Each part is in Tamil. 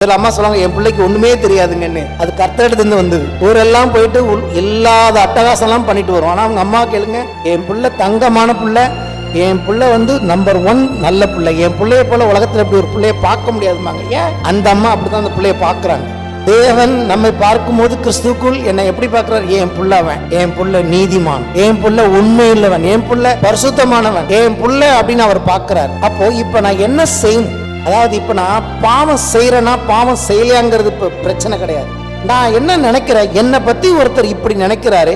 இதுல அம்மா சொல்லுவாங்க, என் பிள்ளைக்கு ஒண்ணுமே தெரியாதுங்கன்னு. அது கர்த்தரிடத்துல வந்தது. ஊரெல்லாம் போயிட்டு இல்லாத அட்டகாசம் எல்லாம் பண்ணிட்டு வரும். ஆனா அவங்க அம்மா கேளுங்க, என் பிள்ளை தங்கமான பிள்ளை, என் பிள்ளை நம்பர் 1 நல்ல பிள்ளை, என் பிள்ளைய போல உலகத்துல இப்படி ஒரு பிள்ளைய பார்க்க முடியாதுமாங்க. ஏன்? அந்த அம்மா அப்படிதான் அந்த பிள்ளைய பாக்குறாங்க. தேவன் நம்மை பார்க்கும்போது கிறிஸ்துக்குள் என்னை எப்படி பார்க்கிறார்? என் புள்ள அவன், என் புள்ள நீதிமான், என் புள்ள உண்மை இல்லவன், என் புள்ள பரிசுத்தமானவன், என் புள்ள அப்படின்னு அவர் பார்க்கிறார். அப்போ இப்ப நான் என்ன செய்யணும்? அதாவது இப்ப நான் பாவம் செய்யறேன்னா பாவம் செய்யலையாங்கிறது இப்ப பிரச்சனை கிடையாது. நான் என்ன நினைக்கிறேன், என்னை பத்தி ஒருத்தர் இப்படி நினைக்கிறாரு,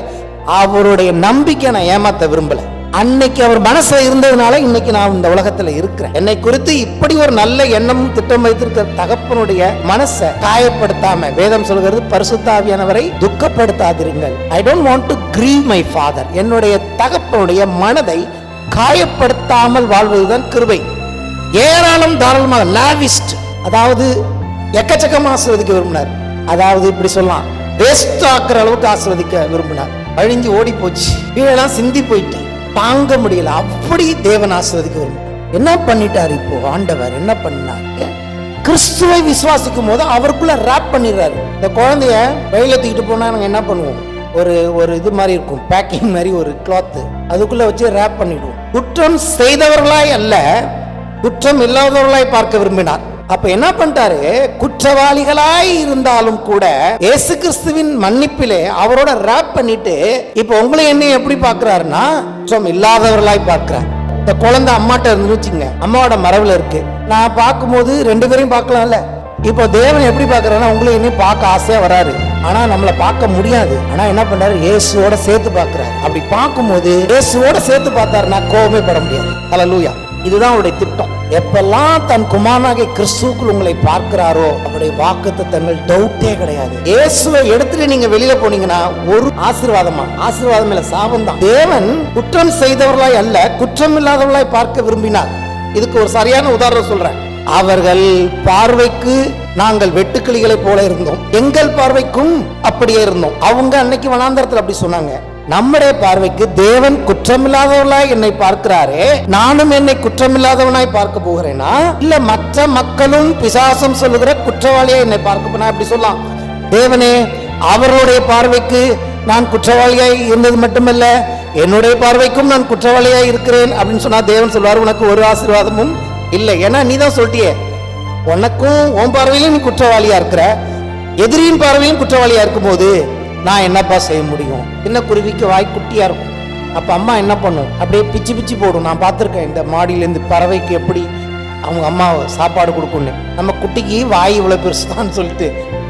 அவருடைய நம்பிக்கை நான் ஏமாத்த விரும்பல. அன்னைக்கு அவர் மனசுல இருந்ததுனால இன்னைக்கு நான் இந்த உலகத்துல இருக்கிறேன். என்னை குறித்து இப்படி ஒரு நல்ல எண்ணமும் திட்டம் வைத்திருக்கிற தகப்பனுடைய மனசை காயப்படுத்தாம, வேதம் சொல்கிறது பரிசுத்த ஆவியானவரை துக்கப்படுத்தாதிருங்கள். I don't want to grieve my father. என்னுடைய தகப்பனுடைய மனதை காயப்படுத்தாமல் வாழ்வதுதான் கிருபை. ஏராளம் தாராளமாக லாவிஸ்ட், அதாவது எக்கச்சக்கமா ஆசீர்வதிக்க விரும்பினார். அதாவது இப்படி சொல்லலாம், வேஸ்ட் ஆக்குற அளவுக்கு ஆசீர்வதிக்க விரும்பினார். அழிஞ்சு ஓடி போச்சு, கீழெல்லாம் சிந்தி போயிட்டு தாங்க முடியல, அப்படி தேவன் ஆசீர்வதிக்க விரும்பினார். என்ன பண்ணிட்டாரு இப்போ ஆண்டவர்? என்ன பண்ணார்? கிறிஸ்துவை விசுவாசிக்கும் போது அவருக்குள்ள ராப் பண்ணிடுறாரு. இந்த குழந்தைய வெயில தூக்கிட்டு போனா நாங்க என்ன பண்ணுவோம்? ஒரு இது மாதிரி இருக்கும், பேக்கிங் மாதிரி ஒரு கிளாத், அதுக்குள்ள வச்சு ராப் பண்ணிடுவோம். குற்றம் செய்தவர்களாய் அல்ல, குற்றம் இல்லாதவர்களாய் பார்க்க விரும்பினார். அப்ப என்ன பண்ணிட்டாரு? குற்றவாளிகளாய் இருந்தாலும் கூட இயேசு கிறிஸ்துவின் மன்னிப்பிலே அவரோட ராப் பண்ணிட்டு இப்ப உங்களை என்ன எப்படி பார்க்கிறாருன்னா குற்றம் இல்லாதவர்களாய் பார்க்கிறார். இந்த குழந்தை அம்மாட்ட இருந்துச்சுங்க, அம்மாவோட மரபுல இருக்கு. நான் பார்க்கும்போது 2 பேரையும் பார்க்கலாம்ல. இப்போ தேவன் எப்படி பார்க்கறாருன்னா உங்களை என்ன பார்க்க ஆசையா வராரு, ஆனா நம்மளை பார்க்க முடியாது. ஆனா என்ன பண்றாரு? இயேசுவோட சேர்த்து பார்க்கிறாரு. அப்படி பார்க்கும்போது இயேசுவோட சேர்த்து பார்த்தாருன்னா கோபமே பட முடியாது. ஹல்லேலூயா. இதுதான் அவருடைய திட்டம். எப்பெல்லாம் தன் குமாரனாகிய கிறிஸ்துவுக்குள் உங்களை பார்க்கிறாரோ அவருடைய வாக்குத்தத்தங்கள் டவுட்டே கிடையாது. இயேசுவை எடுத்துட்டு நீங்க வெளியில போனீங்கன்னா ஒரு ஆசீர்வாதம் இல்ல, சாபம் தான். தேவன் குற்றம் செய்தவர்களாய் அல்ல, குற்றம் இல்லாதவர்களாய் பார்க்க விரும்பினார். இதுக்கு ஒரு சரியான உதாரணம் சொல்றேன். அவர்கள் பார்வைக்கு நாங்கள் வெட்டுக்கிளிகளை போல இருந்தோம், எங்கள் பார்வைக்கும் அப்படியே இருந்தோம். அவங்க அன்னைக்கு வனாந்தரத்தில் அப்படி சொன்னாங்க. நம்முடைய பார்வைக்கு தேவன் குற்றமில்லாதவர்களாய் என்னை பார்க்கிறாரே, நானும் என்னை குற்றமில்லாதவனாய் பார்க்க போகிறேனா, இல்ல மற்ற மக்களும் பிசாசம் சொல்லுகிற குற்றவாளியா என்னை பார்க்க போனா அப்படி சொல்லலாம். தேவனே, அவர்களுடைய பார்வைக்கு நான் குற்றவாளியாய் இருந்தது மட்டுமல்ல, என்னுடைய பார்வைக்கும் நான் குற்றவாளியாய் இருக்கிறேன் அப்படின்னு சொன்னா தேவன் சொல்வார், உனக்கு ஒரு ஆசீர்வாதமும் இல்லை. ஏன்னா நீ தான் சொல்லிட்டியே, உனக்கும் உன் பார்வையிலும் நீ குற்றவாளியா இருக்கிற, எதிரியின் பார்வையிலும் குற்றவாளியா இருக்கும் போது நான் என்னப்பா செய்ய முடியும்? சின்ன குருவிக்கு வாய் குட்டியா இருக்கும். அப்ப அம்மா என்ன பண்ணும்? அப்படியே பிச்சு பிச்சு போடும். நான் பார்த்துருக்கேன் இந்த மாடியிலேருந்து பறவைக்கு எப்படி அவங்க அம்மா சாப்பாடு கொடுக்கும்னு. நம்ம குட்டிக்கு வாய் இவ்வளவு பெருசுதான்னு சொல்லிட்டு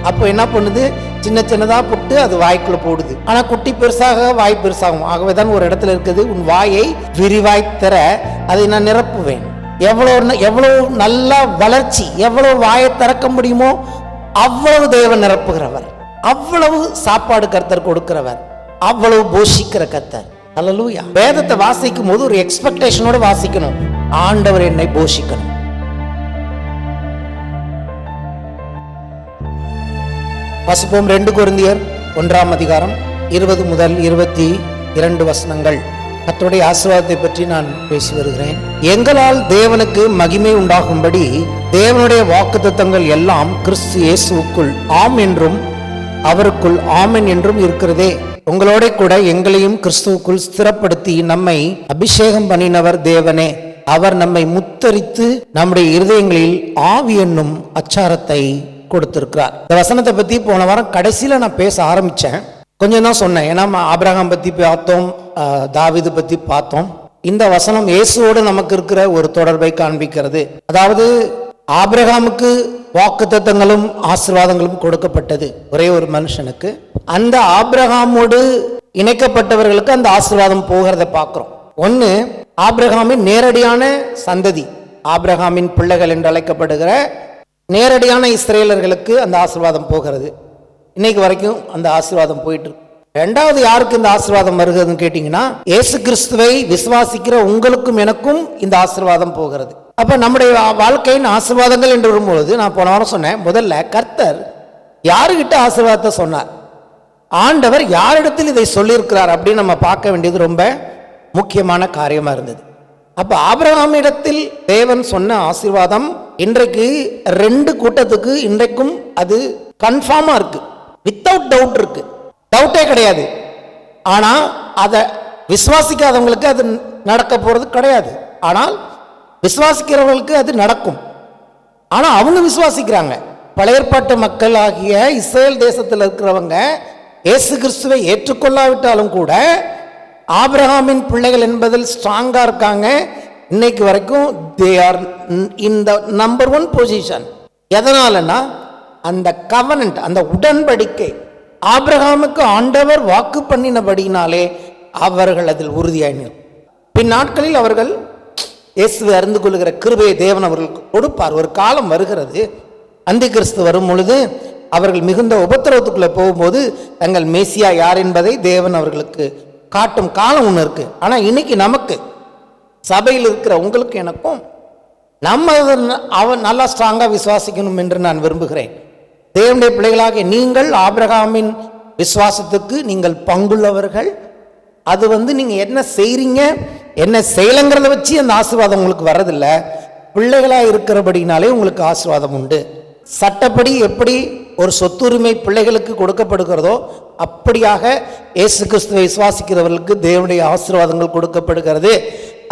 அப்போ என்ன பண்ணுது? சின்ன சின்னதா போட்டு அது வாய்க்குள்ள போடுது. ஆனா குட்டி பெருசாக வாய் பெருசாகும். ஆகவேதான் ஒரு இடத்துல இருக்குது, உன் வாயை விரிவாய் தர அதை நான் நிரப்புவேன். எவ்வளவு நல்லா வளர்ச்சி, எவ்வளவு வாயை திறக்க முடியுமோ அவ்வளவு தேவன் நிரப்புகிறவர், அவ்வளவு சாப்பாடு கர்த்தர் கொடுக்கிறவர், அவ்வளவு போஷிக்கிற கர்த்தர். ஹல்லேலூயா. வேதத்தை வாசிக்கும் போது ஒரு எக்ஸ்பெக்டேஷனோட வாசிக்கணும், ஆண்டவர் என்னை போஷிக்கணும். வாசிப்போம். 2 கொரிந்தியர் 1ஆம் அதிகாரம் 20 முதல் 22 வசனங்கள். கர்த்தருடைய ஆசீர்வாதத்தை பற்றி நான் பேசி வருகிறேன். எங்களால் தேவனுக்கு மகிமை உண்டாகும்படி தேவனுடைய வாக்குத்தத்தங்கள் எல்லாம் கிறிஸ்து இயேசுவுக்குள் ஆம் என்றும் அவருக்குள் ஆமென் என்றும் இருக்கிறதே. உங்களோட கூட எங்களையும் கிறிஸ்துவுக்குள் ஸ்திரப்படுத்தி நம்மை அபிஷேகம் பண்ணினவர் தேவனே. அவர் நம்மை முத்தரித்து நம்முடைய இருதயங்களில் ஆவி என்னும் அச்சாரத்தை கொடுத்திருக்கிறார். இந்த வசனத்தை பத்தி போன வாரம் கடைசியில நான் பேச ஆரம்பிச்சேன், கொஞ்சம் தான் சொன்னேன். ஏன்னா ஆபிரகாம் பத்தி பார்த்தோம், தாவீது பத்தி பார்த்தோம். இந்த வசனம் இயேசுவோடு நமக்கு இருக்கிற ஒரு தொடர்பை காண்பிக்கிறது. அதாவது ஆபிரகாமுக்கு வாக்குத்தத்தங்களும் ஆசீர்வாதங்களும் கொடுக்கப்பட்டது ஒரே ஒரு மனுஷனுக்கு. அந்த ஆபிரகாமோடு இணைக்கப்பட்டவர்களுக்கு அந்த ஆசீர்வாதம் போகிறத பார்க்கிறோம். ஒன்னு, ஆபிரகாமின் நேரடியான சந்ததி, ஆபிரகாமின் பிள்ளைகள் என்று அழைக்கப்படுகிற நேரடியான இஸ்ரேலர்களுக்கு அந்த ஆசீர்வாதம் போகிறது. இன்னைக்கு வரைக்கும் அந்த ஆசீர்வாதம் போயிட்டு இருக்கு. 2வது யாருக்கு இந்த ஆசீர்வாதம் வருகிறதுன்னு கேட்டீங்கன்னா, இயேசு கிறிஸ்துவை விசுவாசிக்கிற உங்களுக்கும் எனக்கும் இந்த ஆசீர்வாதம் போகிறது. அப்ப நம்முடைய வாழ்க்கையின் ஆசீர்வாதங்கள் என்று வரும்பொழுது நான் போன வாரம் சொன்னேன், முதல்ல கர்த்தர் யாருகிட்ட ஆசீர்வாதத்தை சொன்னார், ஆண்டவர் யாரிடத்தில் இதை சொல்லியிருக்கிறார் அப்படின்னு நம்ம பார்க்க வேண்டியது ரொம்ப முக்கியமான காரியமா இருந்தது. அப்ப ஆபிரகாம் இடத்தில் தேவன் சொன்ன ஆசீர்வாதம் இன்றைக்கு 2 கூட்டத்துக்கு இன்றைக்கும் அது கன்ஃபார்மா இருக்கு, வித்தவுட் டவுட் இருக்கு, டவுட்டே கிடையாது. ஆனா அதை விசுவாசிக்காதவங்களுக்கு அது நடக்க போறது கிடையாது. ஆனால் விசுவாசிக்கிறவர்களுக்கு அது நடக்கும். ஆனா அவங்க விசுவாசிக்கிறாங்க. பழைய ஏற்பாட்டு மக்கள் ஆகிய இஸ்ரேல் தேசத்தில் இருக்கிறவங்க இயேசு கிறிஸ்துவை ஏற்றுக்கொள்ளாவிட்டாலும் கூட ஆபிரகாமின் பிள்ளைகள் என்பதில் ஸ்ட்ராங்கா இருக்காங்க. இன்னைக்கு வரைக்கும் they are in the number 1 position. எதனாலன்னா அந்த கவனன்ட், அந்த உடன்படிக்கை ஆபிரகாமுக்கு ஆண்டவர் வாக்கு பண்ணினபடினாலே அவர்கள் அதில் உறுதியாயினர். பின் நாட்களில் அவர்கள் இயேசுவை அறிந்து கொள்ளுகிற கிருபையை தேவன் அவர்களுக்கு கொடுப்பார். ஒரு காலம் வருகிறது, அந்தி கிறிஸ்து வரும் பொழுது அவர்கள் மிகுந்த உபத்திரவத்துக்குள்ள போகும்போது தங்கள் மேசியா யார் என்பதை தேவன் அவர்களுக்கு காட்டும் காலம் ஒன்று இருக்கு. ஆனா இன்னைக்கு நமக்கு சபையில் இருக்கிற உங்களுக்கு எனக்கும் நம்ம அவன் நல்லா ஸ்ட்ராங்கா விசுவாசிக்கணும் என்று நான் விரும்புகிறேன். தேவனுடைய பிள்ளைகளாக நீங்கள் ஆபிரகாமின் விசுவாசத்துக்கு நீங்கள் பங்குள்ளவர்கள். அது நீங்க என்ன செய்றீங்க என்ன செய்யலங்கிறத வச்சு அந்த ஆசீர்வாதம் உங்களுக்கு வர்றதில்லை. பிள்ளைகளாக இருக்கிறபடினாலே உங்களுக்கு ஆசீர்வாதம் உண்டு. சட்டப்படி எப்படி ஒரு சொத்துரிமை பிள்ளைகளுக்கு கொடுக்கப்படுகிறதோ அப்படியாக இயேசு கிறிஸ்துவை விசுவாசிக்கிறவர்களுக்கு தேவனுடைய ஆசீர்வாதங்கள் கொடுக்கப்படுகிறது.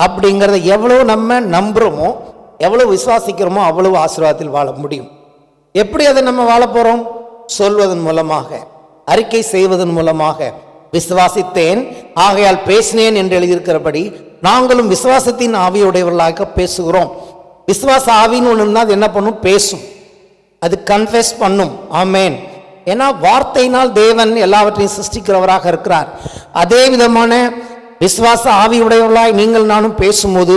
அப்படிங்கிறத எவ்வளவு நம்ம நம்புறோமோ, எவ்வளவு விசுவாசிக்கிறோமோ அவ்வளவு ஆசீர்வாதத்தில் வாழ முடியும். எப்படி அதை நம்ம வாழ போறோம்? சொல்வதன் மூலமாக, அறிக்கை செய்வதன் மூலமாக. விசுவாசித்தேன் ஆகையால் பேசினேன் என்று எழுதியிருக்கிறபடி நாங்களும் விசுவாசத்தின் ஆவியுடையவர்களாக பேசுகிறோம். விசுவாச ஆவின்னு ஒன்று அது என்ன பண்ணும்? பேசும், அது கன்ஃபெஸ் பண்ணும். ஆமேன். ஏன்னா வார்த்தையினால் தேவன் எல்லாவற்றையும் சிருஷ்டிக்கிறவராக இருக்கிறார். அதே விதமான விசுவாச ஆவியுடையவர்களாய் நீங்கள் நானும் பேசும்போது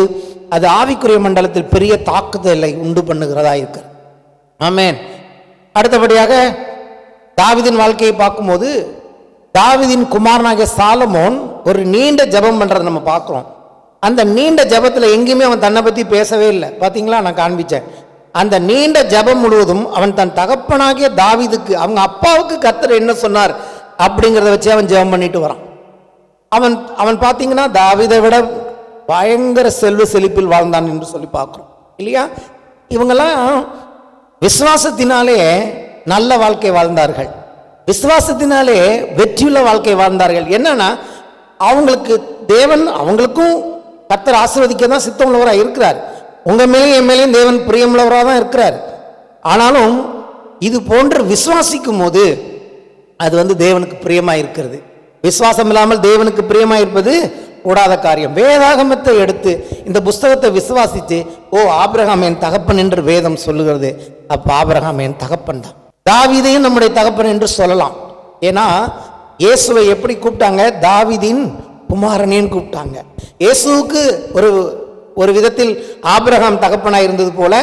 அது ஆவிக்குரிய மண்டலத்தில் பெரிய தாக்குதலை உண்டு பண்ணுகிறதா இருக்கு. ஆமேன். அடுத்தபடியாக தாவீதின் வாழ்க்கையை பார்க்கும்போது தாவீதின் குமாரனாகிய சாலமோன் ஒரு நீண்ட ஜெபம் பண்றதை நம்ம பார்க்கிறோம். அந்த நீண்ட ஜெபத்தில் எங்கேயுமே அவன் தன்னை பற்றி பேசவே இல்லை. பார்த்தீங்களா, நான் காண்பிச்சேன். அந்த நீண்ட ஜெபம் முழுவதும் அவன் தன் தகப்பனாகிய தாவீதுக்கு, அவங்க அப்பாவுக்கு கர்த்தர் என்ன சொன்னார் அப்படிங்கிறத வச்சு அவன் ஜெபம் பண்ணிட்டு வரான். அவன் பார்த்தீங்கன்னா தாவீதை விட பயங்கர செல்வ செழிப்பில் வாழ்ந்தான் என்று சொல்லி பார்க்கிறோம் இல்லையா? இவங்கெல்லாம் விசுவாசத்தினாலே நல்ல வாழ்க்கை வாழ்ந்தார்கள், விசுவாசத்தினாலே வெற்றியுள்ள வாழ்க்கை வாழ்ந்தார்கள். என்னன்னா அவங்களுக்கு தேவன், அவங்களுக்கும் கர்த்தர் ஆசீர்வதிக்க தான் சித்தம் உள்ளவராக இருக்கிறார். உங்க மேலேயும் என் மேலேயும் தேவன் பிரியமுள்ளவராக தான் இருக்கிறார். ஆனாலும் இது போன்று விசுவாசிக்கும் போது அது தேவனுக்கு பிரியமாக இருக்கிறது. விசுவாசம் இல்லாமல் தேவனுக்கு பிரியமாக இருப்பது கூடாத காரியம். வேதாகமத்தை எடுத்து இந்த புஸ்தகத்தை விசுவாசித்து, ஓ ஆபிரகாம் என் தகப்பன் என்று வேதம் சொல்லுகிறது, அப்ப ஆபிரகாம் என் தகப்பன் தான். தாவீதையும் நம்முடைய தகப்பன் என்று சொல்லலாம். ஏன்னா இயேசுவை எப்படி கூப்பிட்டாங்க? தாவீதின் குமாரனேன்னு கூப்பிட்டாங்க. இயேசுவுக்கு ஒரு விதத்தில் ஆபிரகாம் தகப்பனாய் இருந்தது போல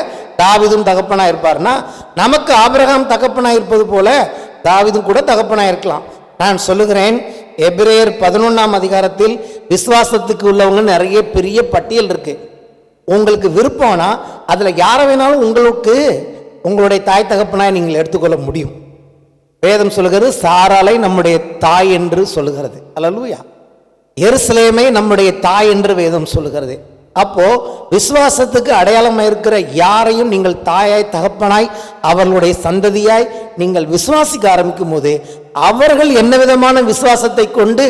தாவீதும் தகப்பனாய் இருப்பார்னா, நமக்கு ஆபிரகாம் தகப்பனாய் இருப்பது போல தாவீதும் கூட தகப்பனாய் இருக்கலாம். நான் சொல்லுகிறேன், எபிரேயர் 11ஆம் அதிகாரத்தில் விசுவாசத்துக்கு உள்ளவங்க நிறைய பெரிய பட்டியல் இருக்கு. உங்களுக்கு விருப்பம்னா அதுல யாரை வேணாலும் உங்களுக்கு உங்களுடைய தாய் தகப்பனாய் நீங்கள் எடுத்துக்கொள்ள முடியும். வேதம் சொல்லுகிறது சாராளை நம்முடைய தாய் என்று சொல்லுகிறது. அல்லேலூயா. எருசலேமை நம்முடைய தாய் என்று வேதம் சொல்லுகிறது. அப்போ விசுவாசத்துக்கு அடையாளமாக இருக்கிற யாரையும் நீங்கள் தாயாய் தகப்பனாய் அவர்களுடைய சந்ததியாய் நீங்கள் விசுவாசிக்க ஆரம்பிக்கும் போது அவர்கள் என்ன விதமான விசுவாசத்தை கொண்டு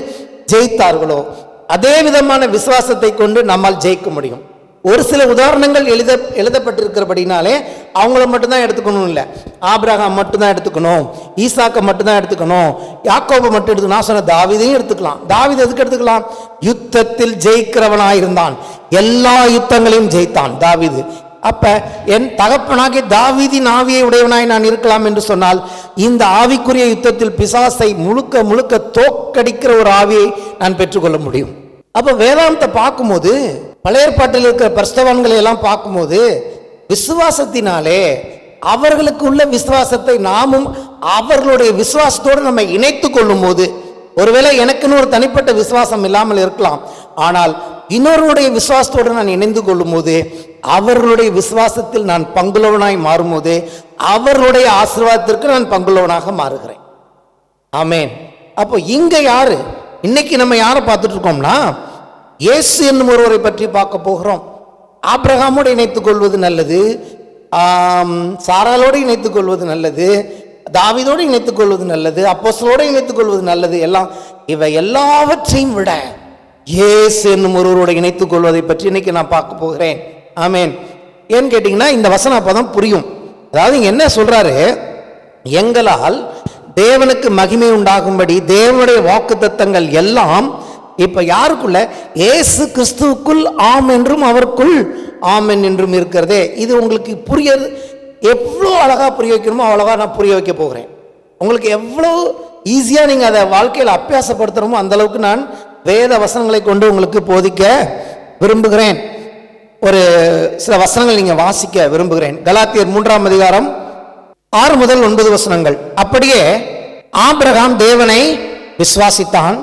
ஜெயித்தார்களோ அதே விதமான விசுவாசத்தை கொண்டு நம்மால் ஜெயிக்க முடியும். ஒரு சில உதாரணங்கள் எழுதப்பட்டிருக்கிறபடினாலே அவங்கள மட்டும்தான் எடுத்துக்கணும் இல்லை, ஆபிரகாம் மட்டும்தான் எடுத்துக்கணும், ஈசாக்கை மட்டும்தான் எடுத்துக்கணும், யாக்கோபை மட்டும் எடுத்துக்கணும். நான் சொன்ன தாவீதையும் எடுத்துக்கலாம். தாவீது எதுக்கு எடுத்துக்கலாம்? யுத்தத்தில் ஜெயிக்கிறவனாயிருந்தான், எல்லா யுத்தங்களையும் ஜெயித்தான் தாவீது. அப்ப என் தகப்பனாகிய தாவீதின் ஆவியை உடையவனாய் நான் இருக்கலாம் என்று சொன்னால் இந்த ஆவிக்குரிய யுத்தத்தில் பிசாசை முழுக்க முழுக்க தோற்கடிக்கிற ஒரு ஆவியை நான் பெற்றுக்கொள்ள முடியும். அப்ப வேதாந்தத்தை பார்க்கும்போது பழைய ஏற்பாட்டில் இருக்கிற பரிசுத்தவான்களை எல்லாம் பார்க்கும்போது விசுவாசத்தினாலே அவர்களுக்கு உள்ள விசுவாசத்தை நாமும் அவர்களுடைய விசுவாசத்தோடு நம்ம இணைத்து கொள்ளும் போது, ஒருவேளை எனக்குன்னு ஒரு தனிப்பட்ட விசுவாசம் இல்லாமல் இருக்கலாம், ஆனால் இன்னொருடைய விசுவாசத்தோடு நான் இணைந்து கொள்ளும் போது அவர்களுடைய விசுவாசத்தில் நான் பங்குள்ளவனாய் மாறும்போது அவர்களுடைய ஆசீர்வாதத்திற்கு நான் பங்குள்ளவனாக மாறுகிறேன். ஆமேன். அப்போ இங்க யாரு இன்னைக்கு நம்ம யாரை பார்த்துட்டு இருக்கோம்னா இயேசு என்னும் ஒருவரை பற்றி பார்க்க போகிறோம். ஆபிரகாமோடு இணைத்துக் கொள்வது நல்லது, சாராளோடு இணைத்துக் கொள்வது நல்லது, தாவீதோடு இணைத்துக் கொள்வது நல்லது, அப்போஸ்தலரோடு இணைத்துக் கொள்வது நல்லது. எல்லாம் இவை எல்லாவற்றையும் விட இயேசு என்னும் ஒருவரோடு இணைத்துக் கொள்வதை பற்றி இன்னைக்கு நான் பார்க்க போகிறேன். ஆமேன். ஏன்னு கேட்டீங்கன்னா இந்த வசனம் அப்பதான் புரியும். அதாவது என்ன சொல்றாரு, எங்களால் தேவனுக்கு மகிமை உண்டாகும்படி தேவனுடைய வாக்குத்தத்தங்கள் எல்லாம் இப்ப யாருக்குள்ள, இயேசு கிறிஸ்துவுக்குள் ஆம் என்றும் அவருக்குள் ஆமென் என்றும் இருக்கிறதே. இது உங்களுக்கு புரியாது, எவ்வளோ அழகா புரிய வைக்கணுமோ அவ்வளவா நான் புரிய வைக்க போகிறேன். உங்களுக்கு எவ்வளோ ஈஸியா நீங்க அதை வாழ்க்கையில் அபியாசப்படுத்துறோமோ அந்த அளவுக்கு நான் வேத வசனங்களை கொண்டு உங்களுக்கு போதிக்க விரும்புகிறேன். ஒரு சில வசனங்கள் நீங்க வாசிக்க விரும்புகிறேன். கலாத்தியர் 3ஆம் அதிகாரம் 6 முதல் 9 வசனங்கள். அப்படியே ஆபிரகாம் தேவனை விசுவாசித்தான்,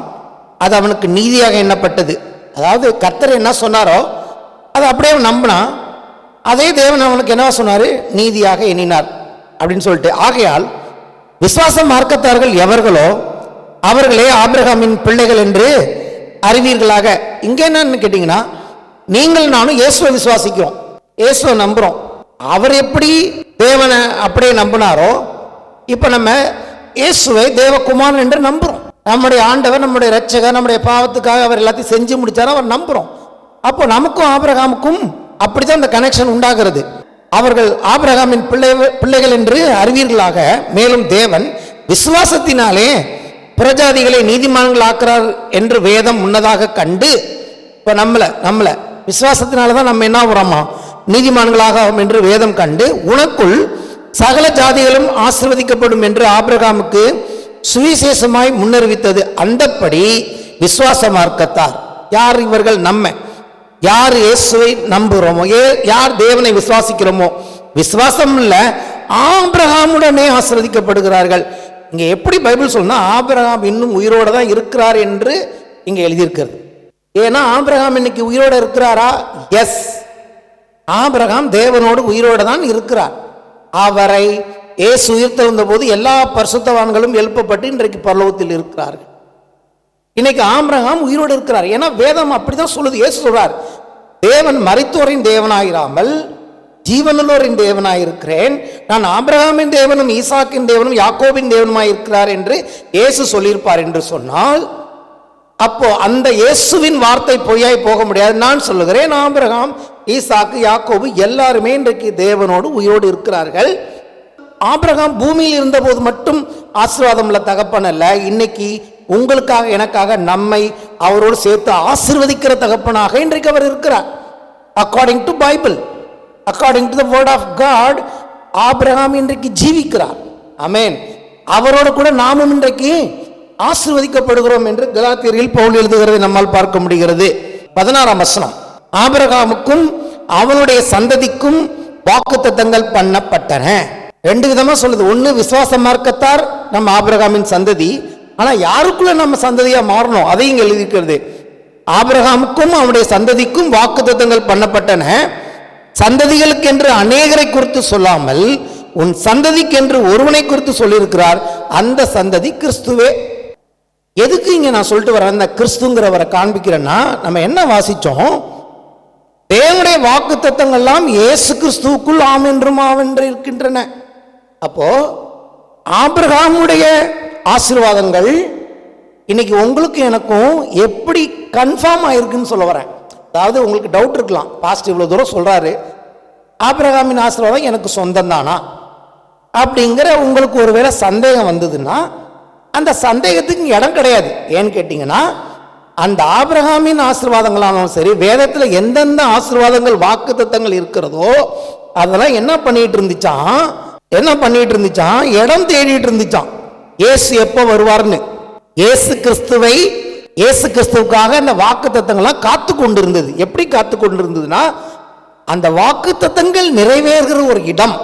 அது அவனுக்கு நீதியாக எண்ணப்பட்டது. அதாவது கர்த்தர் என்ன சொன்னாரோ அதை அப்படியே நம்பினா, அதே தேவன் அவனுக்கு என்ன சொன்னாரு, நீதியாக எண்ணினார் அப்படின்னு சொல்லிட்டு. ஆகையால் விசுவாச மார்க்கத்தார்கள் எவர்களோ அவர்களே ஆபிரகாமின் பிள்ளைகள் என்று அறிவீர்களாக. இங்க என்னன்னு கேட்டீங்கன்னா, நீங்கள் நானும் இயேசுவை விசுவாசிக்கிறோம், இயேசுவை நம்புறோம். அவர் எப்படி தேவனை அப்படியே நம்பினாரோ இப்ப நம்ம இயேசுவை தேவகுமாரன் என்று நம்புறோம். நம்முடைய ஆண்டவர், நம்முடைய இரட்சகர், நம்முடைய பாவத்துக்காக அவர் எல்லாத்தையும் செஞ்சு முடிச்சாரு, அவர் நம்புறோம். அப்போ நமக்கும் ஆபிரகாமுக்கும் அப்படித்தான் இந்த கனெக்ஷன் உண்டாகிறது. அவர்கள் ஆபிரகாமின் பிள்ளைகள் என்று அறிவீர்களாக. மேலும் தேவன் விசுவாசத்தினாலே புறஜாதிகளை நீதிமான்கள் ஆக்குறார் என்று வேதம் முன்னதாக கண்டு, இப்ப நம்மள விசுவாசத்தினாலதான் நம்ம என்ன ஆகுறோமா, நீதிமான்களாக என்று வேதம் கண்டு, உனக்குள் சகல ஜாதிகளும் ஆசீர்வதிக்கப்படும் என்று ஆபிரகாமுக்கு சுவிசேஷமாய் முன்னறிவித்தது. அந்தப்படி விசுவாச மார்க்கத்தார், யார் இவர்கள், நம்ம யார் இயேசுவை நம்புகிறோமோ, யார் தேவனை விசுவாசிக்கிறோமோ, விசுவாசம் இல்ல ஆபிரகாமுடனே ஆசீர்வதிக்கப்படுகிறார்கள். இங்க எப்படி பைபிள் சொன்னா ஆபிரகாம் இன்னும் உயிரோடு தான் இருக்கிறார் என்று இங்க எழுதியிருக்கிறது. ஏன்னா ஆபிரகாம் இன்னைக்கு உயிரோடு இருக்கிறாரா? எஸ், ஆபிரகாம் தேவனோடு உயிரோடு தான் இருக்கிறார். அவரை இயேசு உயிர்த்தெழுந்த போது எல்லா பரிசுத்தவான்களும் எழுப்பப்பட்டு இன்றைக்கு பரலோகத்தில் இருக்கிறார்கள். இன்னைக்கு ஆபிரகாம் உயிரோடு இருக்கிறார். ஏன்னா வேதம் அப்படிதான் சொல்லுது. இயேசு சொல்றார், தேவன் மரித்தோரின் தேவனாயிராமல் ஜீவனுள்ளோரின் தேவனாயிருக்கிறேன், நான் ஆபிரகாமின் தேவனும் ஈசாக்கின் தேவனும் யாக்கோபின் தேவனுமாயிருக்கிறார் என்று இயேசு சொல்லியிருப்பார் என்று சொன்னால், அப்போ அந்த இயேசுவின் வார்த்தை பொய்யாய் போக முடியாது. நான் சொல்லுகிறேன், ஆபிரகாம், ஈசாக்கு, யாக்கோபு எல்லாருமே இன்றைக்கு தேவனோடு உயிரோடு இருக்கிறார்கள். ஆபிரகாம் பூமியில் இருந்த போது மட்டும் ஆசீர்வாதம் உள்ள தகப்பன் அல்ல, இன்னைக்கு உங்களுக்காக எனக்காக நம்மை அவரோடு சேர்த்து ஆசீர்வதிக்கிற தகப்பனாக இன்றைக்கு அவர் இருக்கிறார். According to Bible, according to the word of God, Abraham இன்றைக்கு ஜீவிக்கிறார். ஆமென். அவரோடு கூட நாமும் இன்றைக்கு ஆசீர்வதிக்கப்படுகிறோம் என்று கலாத்தியரில் பவுல் எழுதுகிறதை நம்மால் பார்க்க முடிகிறது. 16ஆம் வசனம், ஆபிரகாமுக்கும் அவனுடைய சந்ததிக்கும் வாக்குத்தத்தங்கள் பண்ணப்பட்டன. ரெண்டு விதமா சொல்லுது. ஒன்னு விசுவாச மார்க்கத்தார் நம்ம ஆபிரகாமின் சந்ததி, ஆனா யாருக்குள்ள நம்ம சந்ததியா மாறணும் அதையும் இங்க எழுதிக்கிறது. ஆபிரகாமுக்கும் அவனுடைய சந்ததிக்கும் வாக்குத்தத்தங்கள் பண்ணப்பட்டன. சந்ததிகளுக்கு என்று அநேகரை குறித்து சொல்லாமல் உன் சந்ததிக்கு என்று ஒருவனை குறித்து சொல்லியிருக்கிறார், அந்த சந்ததி கிறிஸ்துவே. எதுக்கு இங்க நான் சொல்லிட்டு வரேன், அந்த கிறிஸ்துங்கிறவரை காண்பிக்கிறேன்னா, நம்ம என்ன வாசிச்சோம், தேவனுடைய வாக்குத்தத்தங்கள்லாம் இயேசு கிறிஸ்துவுக்குள் ஆம் என்றும் ஆவென்று இருக்கின்றன. அப்போ ஆபிரகாமுடைய ஆசீர்வாதங்கள் இன்னைக்கு உங்களுக்கு எனக்கும் எப்படி கன்ஃபார்ம் ஆயிருக்குன்னு சொல்ல வரேன். அதாவது உங்களுக்கு டவுட் இருக்கலாம், பாஸ்ட் இவ்வளவு தூரம் சொல்றாரு, ஆபிரகாமின் ஆசீர்வாதம் எனக்கு சொந்தம் தானா அப்படிங்கிற உங்களுக்கு ஒருவேளை சந்தேகம் வந்ததுன்னா, அந்த சந்தேகத்துக்கு இடம் கிடையாது. ஏன்னு கேட்டீங்கன்னா, அந்த ஆபிரகாமின் ஆசீர்வாதங்களாலும் சரி, வேதத்தில் எந்தெந்த ஆசீர்வாதங்கள் வாக்குத்தத்தங்கள் இருக்கிறதோ அதெல்லாம் என்ன பண்ணிட்டு இருந்துச்சான், இடம் தேடிட்டு இருந்துச்சான். இயேசு எப்போ வருவார்னு, இயேசு கிறிஸ்துவுக்காக அந்த வாக்குத்தத்தங்கள்லாம் காத்து கொண்டிருந்தது. எப்படி காத்து கொண்டிருந்ததுன்னா, அந்த வாக்குத்தத்தங்கள் நிறைவேறுகிற ஒரு இடம்,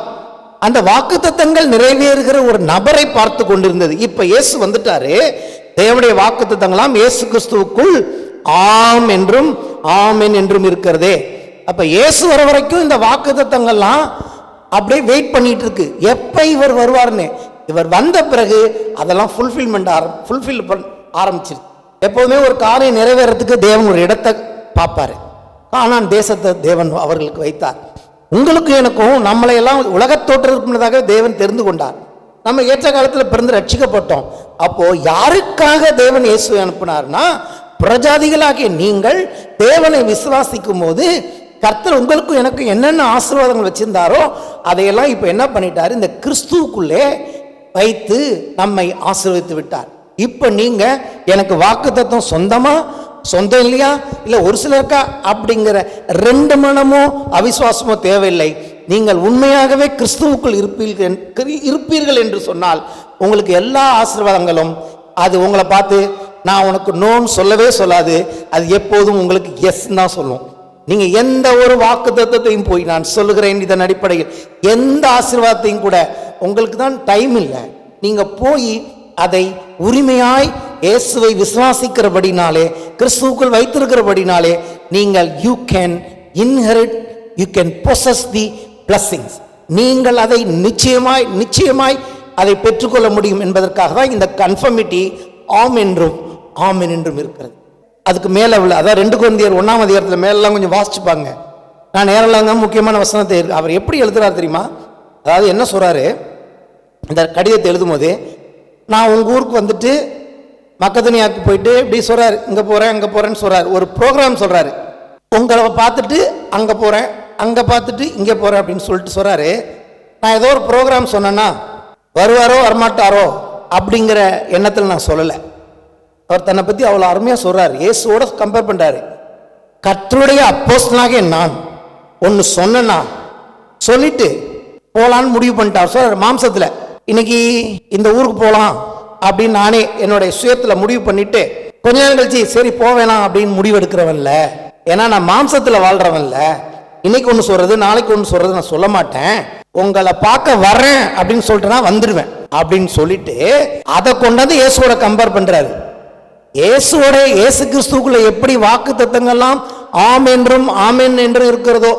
அந்த வாக்குத்தத்தங்கள் நிறைவேறுகிற ஒரு நபரை பார்த்து கொண்டிருந்தது. இப்ப இயேசு வந்துட்டாரு, தேவனுடைய வாக்குத்தத்தங்களாம் இயேசு கிறிஸ்துவுக்குள் ஆம் என்றும் ஆமென் என்றும் இருக்கிறதே. அப்ப இயேசு வர வரைக்கும் இந்த வாக்குத்தத்தங்கள்லாம் அப்படியே வெயிட் பண்ணிட்டு இருக்கு, எப்ப இவர் வருவார்னு. இவர் வந்த பிறகு அதெல்லாம் ஃபுல்ஃபில் ஆரம்பிச்சிருக்கு. எப்போதுமே ஒரு காரியம் நிறைவேறதுக்கு தேவன் ஒரு இடத்தை பார்ப்பாரு. கானான் தேசத்தை தேவன் அவர்களுக்கு வைத்தார். உங்களுக்கு எனக்கும் நம்மளை எல்லாம் உலகத் தோற்றத்துக்கு முன்னதாக தேவன் தெரிந்து கொண்டார். நம்ம ஏற்ற காலத்தில் பிறந்து ரட்சிக்கப்பட்டோம். அப்போ யாருக்காக தேவன் இயேசுவை அனுப்பினார்னா, பிரஜாதிகளாகிய நீங்கள் தேவனை விசுவாசிக்கும் போது கர்த்தர் உங்களுக்கும் எனக்கும் என்னென்ன ஆசீர்வாதங்கள் வச்சிருந்தாரோ அதையெல்லாம் இப்போ என்ன பண்ணிட்டாரு, இந்த கிறிஸ்துவுக்குள்ளே வைத்து நம்மை ஆசீர்வதித்து விட்டார். இப்போ நீங்க எனக்கு வாக்குத்தத்தம் சொந்தம் இல்லையா, இல்லை ஒரு சிலருக்கா அப்படிங்கிற ரெண்டு மனமோ அவிசுவாசமோ தேவையில்லை. நீங்கள் உண்மையாகவே கிறிஸ்துவுக்குள் இருப்பீர்கள் என்று சொன்னால் உங்களுக்கு எல்லா ஆசீர்வாதங்களும் அது உங்களை பார்த்து நான் உனக்கு நோன்னு சொல்லவே சொல்லாது. அது எப்போதும் உங்களுக்கு எஸ் தான் சொல்லும். நீங்க எந்த ஒரு வாக்குத்தத்தத்தையும் போய் நான் சொல்லுகிறேன் இதன் அடிப்படையில் எந்த ஆசீர்வாதத்தையும் கூட உங்களுக்கு தான் டைம் இல்லை. நீங்க போய் அதை உரிமையாய் இயேசுவை விசுவாசிக்கிறபடினாலே, கிறிஸ்துவுக்குள் வைத்திருக்கிறபடினாலே நீங்கள் you can inherit, you can possess the blessings. நீங்கள் அதை நிச்சயமாய் அதை பெற்றுக்கொள்ள முடியும் என்பதற்காக தான் இந்த கன்ஃபர்மிட்டி ஆம் என்றும் ஆமென் என்றும் இருக்கிறது. அதுக்கு மேலே உள்ள அதான் 2 கொரிந்தியர் 1ஆம் அதிகாரத்தில் மேலெல்லாம் கொஞ்சம் வாசிச்சுப்பாங்க. நான் நேரில் முக்கியமான வசனத்தை அவர் எப்படி எழுதுறாரு தெரியுமா? அதாவது என்ன சொல்றாரு, இந்த கடிதத்தை எழுதும் போது நான் உங்கள் ஊருக்கு வந்துட்டு மக்கதனியாவுக்கு போயிட்டு இப்படி சொல்றாரு, இங்கே போகிறேன் அங்கே போகிறேன்னு சொல்றாரு. ஒரு ப்ரோக்ராம் சொல்றாரு, உங்களை பார்த்துட்டு அங்கே போகிறேன், அங்கே பார்த்துட்டு இங்கே போகிறேன் அப்படின்னு சொல்லிட்டு சொல்றாரு. நான் ஏதோ ஒரு ப்ரோக்ராம் சொன்னேன்னா வருவாரோ வரமாட்டாரோ அப்படிங்கிற எண்ணத்தில் நான் சொல்லலை. அவர் தன்னை பற்றி அவ்வளோ அருமையாக சொல்றாரு. இயேசுவோட கம்பேர் பண்ணுறாரு. கர்த்தருடைய அப்போஸ்தலனாகிய நான் ஒன்று சொன்னா சொல்லிட்டு போகலான்னு முடிவு பண்ணிட்டார். சொல்றாரு மாம்சத்தில் இன்னைக்கு இந்த ஊருக்கு போகலாம் அப்படின்னு நானே என்னுடைய சுயத்தில் முடிவு பண்ணிட்டு கொஞ்ச நேரம் கழிச்சு சரி போவேணாம் அப்படின்னு முடிவு எடுக்கிறவன்ல. ஏன்னா நான் மாம்சத்தில் வாழ்றவன்ல. இன்னைக்கு ஒன்று சொல்றது நாளைக்கு ஒன்று சொல்றது நான் சொல்ல மாட்டேன். உங்களை பார்க்க வர்றேன் அப்படின்னு சொல்லிட்டு நான் வந்துடுவேன் அப்படின்னு சொல்லிட்டு அதை கொண்டாந்து இயேசுவோட கம்பேர் பண்றாரு. இயேசு கிறிஸ்துக்குள்ள எப்படி வாக்கு தத்தங்கள்லாம் ஆம் என்றும் ஆமென் என்றும் இருக்கிறதோ,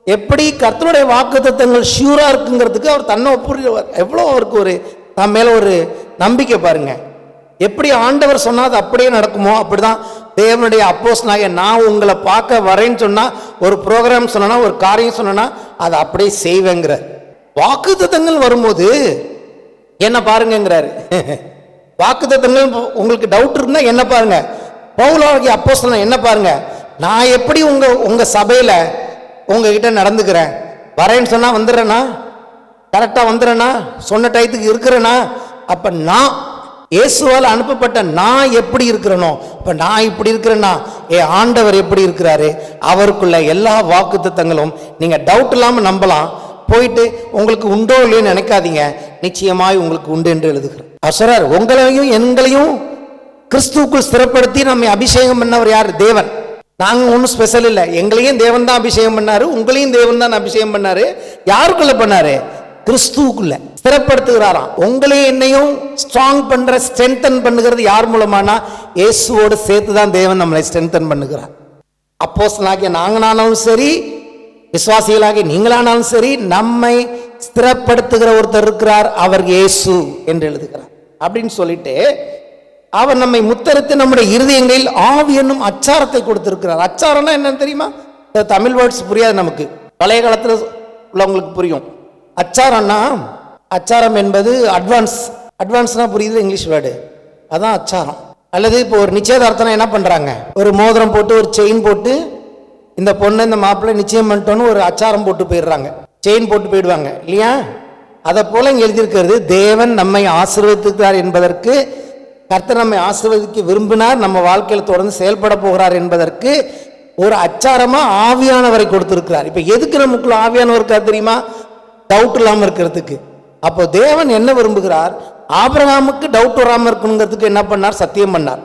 எப்படி கர்த்தருடைய வாக்கு தத்தங்கள் ஷியூரா இருக்குங்கிறதுக்கு அவர் தன்னை ஒப்புரிவார். எவ்வளோ அவருக்கு ஒரு தன் மேல ஒரு நம்பிக்கை பாருங்க. எப்படி ஆண்டவர் சொன்னா அது அப்படியே நடக்குமோ அப்படிதான் தேவனுடைய அப்போஸ்தலனாகிய நான் உங்களை பார்க்க வரேன்னு சொன்னா, ஒரு ப்ரோக்ராம் சொன்னா, ஒரு காரியம் சொன்னா அதை அப்படியே செய்வேங்கிற வாக்கு தத்தங்கள் வரும்போது என்ன பாருங்கிறாரு. வாக்குத்தத்தங்கள் உங்களுக்கு டவுட் இருந்தா என்ன பாருங்க, பவுலாகிய அப்போஸ்தலன் என்ன பாருங்க, நான் எப்படி உங்க சபையில உங்ககிட்ட நடந்துக்கிறேன், வரேன்னு சொன்னா வந்துடுறேனா, கரெக்டா வந்துடுறேனா, சொன்ன டயத்துக்கு இருக்கிறேனா, அப்ப நான் இயேசுவால் அனுப்பப்பட்ட நான் எப்படி இருக்கிறேனோ, இப்ப நான் இப்படி இருக்கிறேன்னா ஆண்டவர் எப்படி இருக்கிறாரு, அவருக்குள்ள எல்லா வாக்குத்தத்தங்களும் நீங்க டவுட் இல்லாம நம்பலாம். போயிட்டு உங்களுக்கு உண்டோ இல்லையோ நினைக்காதீங்க, நிச்சயமாய் உங்களுக்கு உண்டு என்று எழுதுகிறேன். சொல்றார், உங்களையும் எங்களையும் கிறிஸ்துவுக்குள் ஸ்திரப்படுத்தி நம்மை அபிஷேகம் பண்ணவர் யார்? தேவன். நாங்க ஒன்றும் ஸ்பெஷல் இல்லை. எங்களையும் தேவன் தான் அபிஷேகம் பண்ணாரு, உங்களையும் தேவன் தான் அபிஷேகம் பண்ணாரு. யாருக்குள்ள பண்ணாரு? கிறிஸ்துவுக்குள்ள ஸ்திரப்படுத்துகிறாராம். உங்களையும் என்னையும் ஸ்ட்ராங் பண்ற ஸ்ட்ரென்தன் பண்ணுகிறது யார் மூலமானா இயேசுவோடு சேர்த்து தான் தேவன் நம்மளை ஸ்ட்ரென்தன் பண்ணுகிறார். அப்போஸ்தலனாகிய நாங்களானாலும் சரி, விசுவாசிகளாகி நீங்களானாலும் சரி, நம்மை ஸ்திரப்படுத்துகிற ஒருத்தர் இருக்கிறார், அவர் இயேசு என்று எழுதுகிறார். அப்படின்னு சொல்லிட்டு அவர் நம்மை முத்தரித்து நம்முடைய இருதயங்களில் ஆவி என்னும் அச்சாரத்தை கொடுத்திருக்கிறார். அச்சாரம்னா என்னன்னு தெரியுமா? தமிழ் வேர்ட்ஸ் புரியாது நமக்கு, பழைய காலத்தில் உள்ளவங்களுக்கு புரியும். அச்சாரம் என்பது அட்வான்ஸ்னா புரியுது இங்கிலீஷ் வேர்டு, அதான் அச்சாரம். அல்லது இப்போ ஒரு நிச்சயதார்த்தம் என்ன பண்றாங்க, ஒரு மோதிரம் போட்டு ஒரு செயின் போட்டு இந்த பொண்ணு இந்த மாப்பிள்ளை நிச்சயம் பண்ணிட்டோன்னு ஒரு அச்சாரம் போட்டு போயிடுறாங்க, செயின் போட்டு போயிடுவாங்க இல்லையா? அதை போல இங்கே எழுதியிருக்கிறது, தேவன் நம்மை ஆசீர்வதிக்கிறார் என்பதற்கு, கர்த்தர் நம்மை ஆசீர்வதிக்க விரும்பினார், நம்ம வாழ்க்கையில் தொடர்ந்து செயல்பட போகிறார் என்பதற்கு ஒரு அச்சாரமா ஆவியானவரை கொடுத்திருக்கிறார். இப்ப எதுக்கு நமக்குள்ள ஆவியானவர் இருக்கார் தெரியுமா? டவுட் இல்லாமல் இருக்கிறதுக்கு. அப்போ தேவன் என்ன விரும்புகிறார்? ஆபிரகாமுக்கு டவுட் வராமல் இருக்கணுங்கிறதுக்கு என்ன பண்ணார்? சத்தியம் பண்ணார்.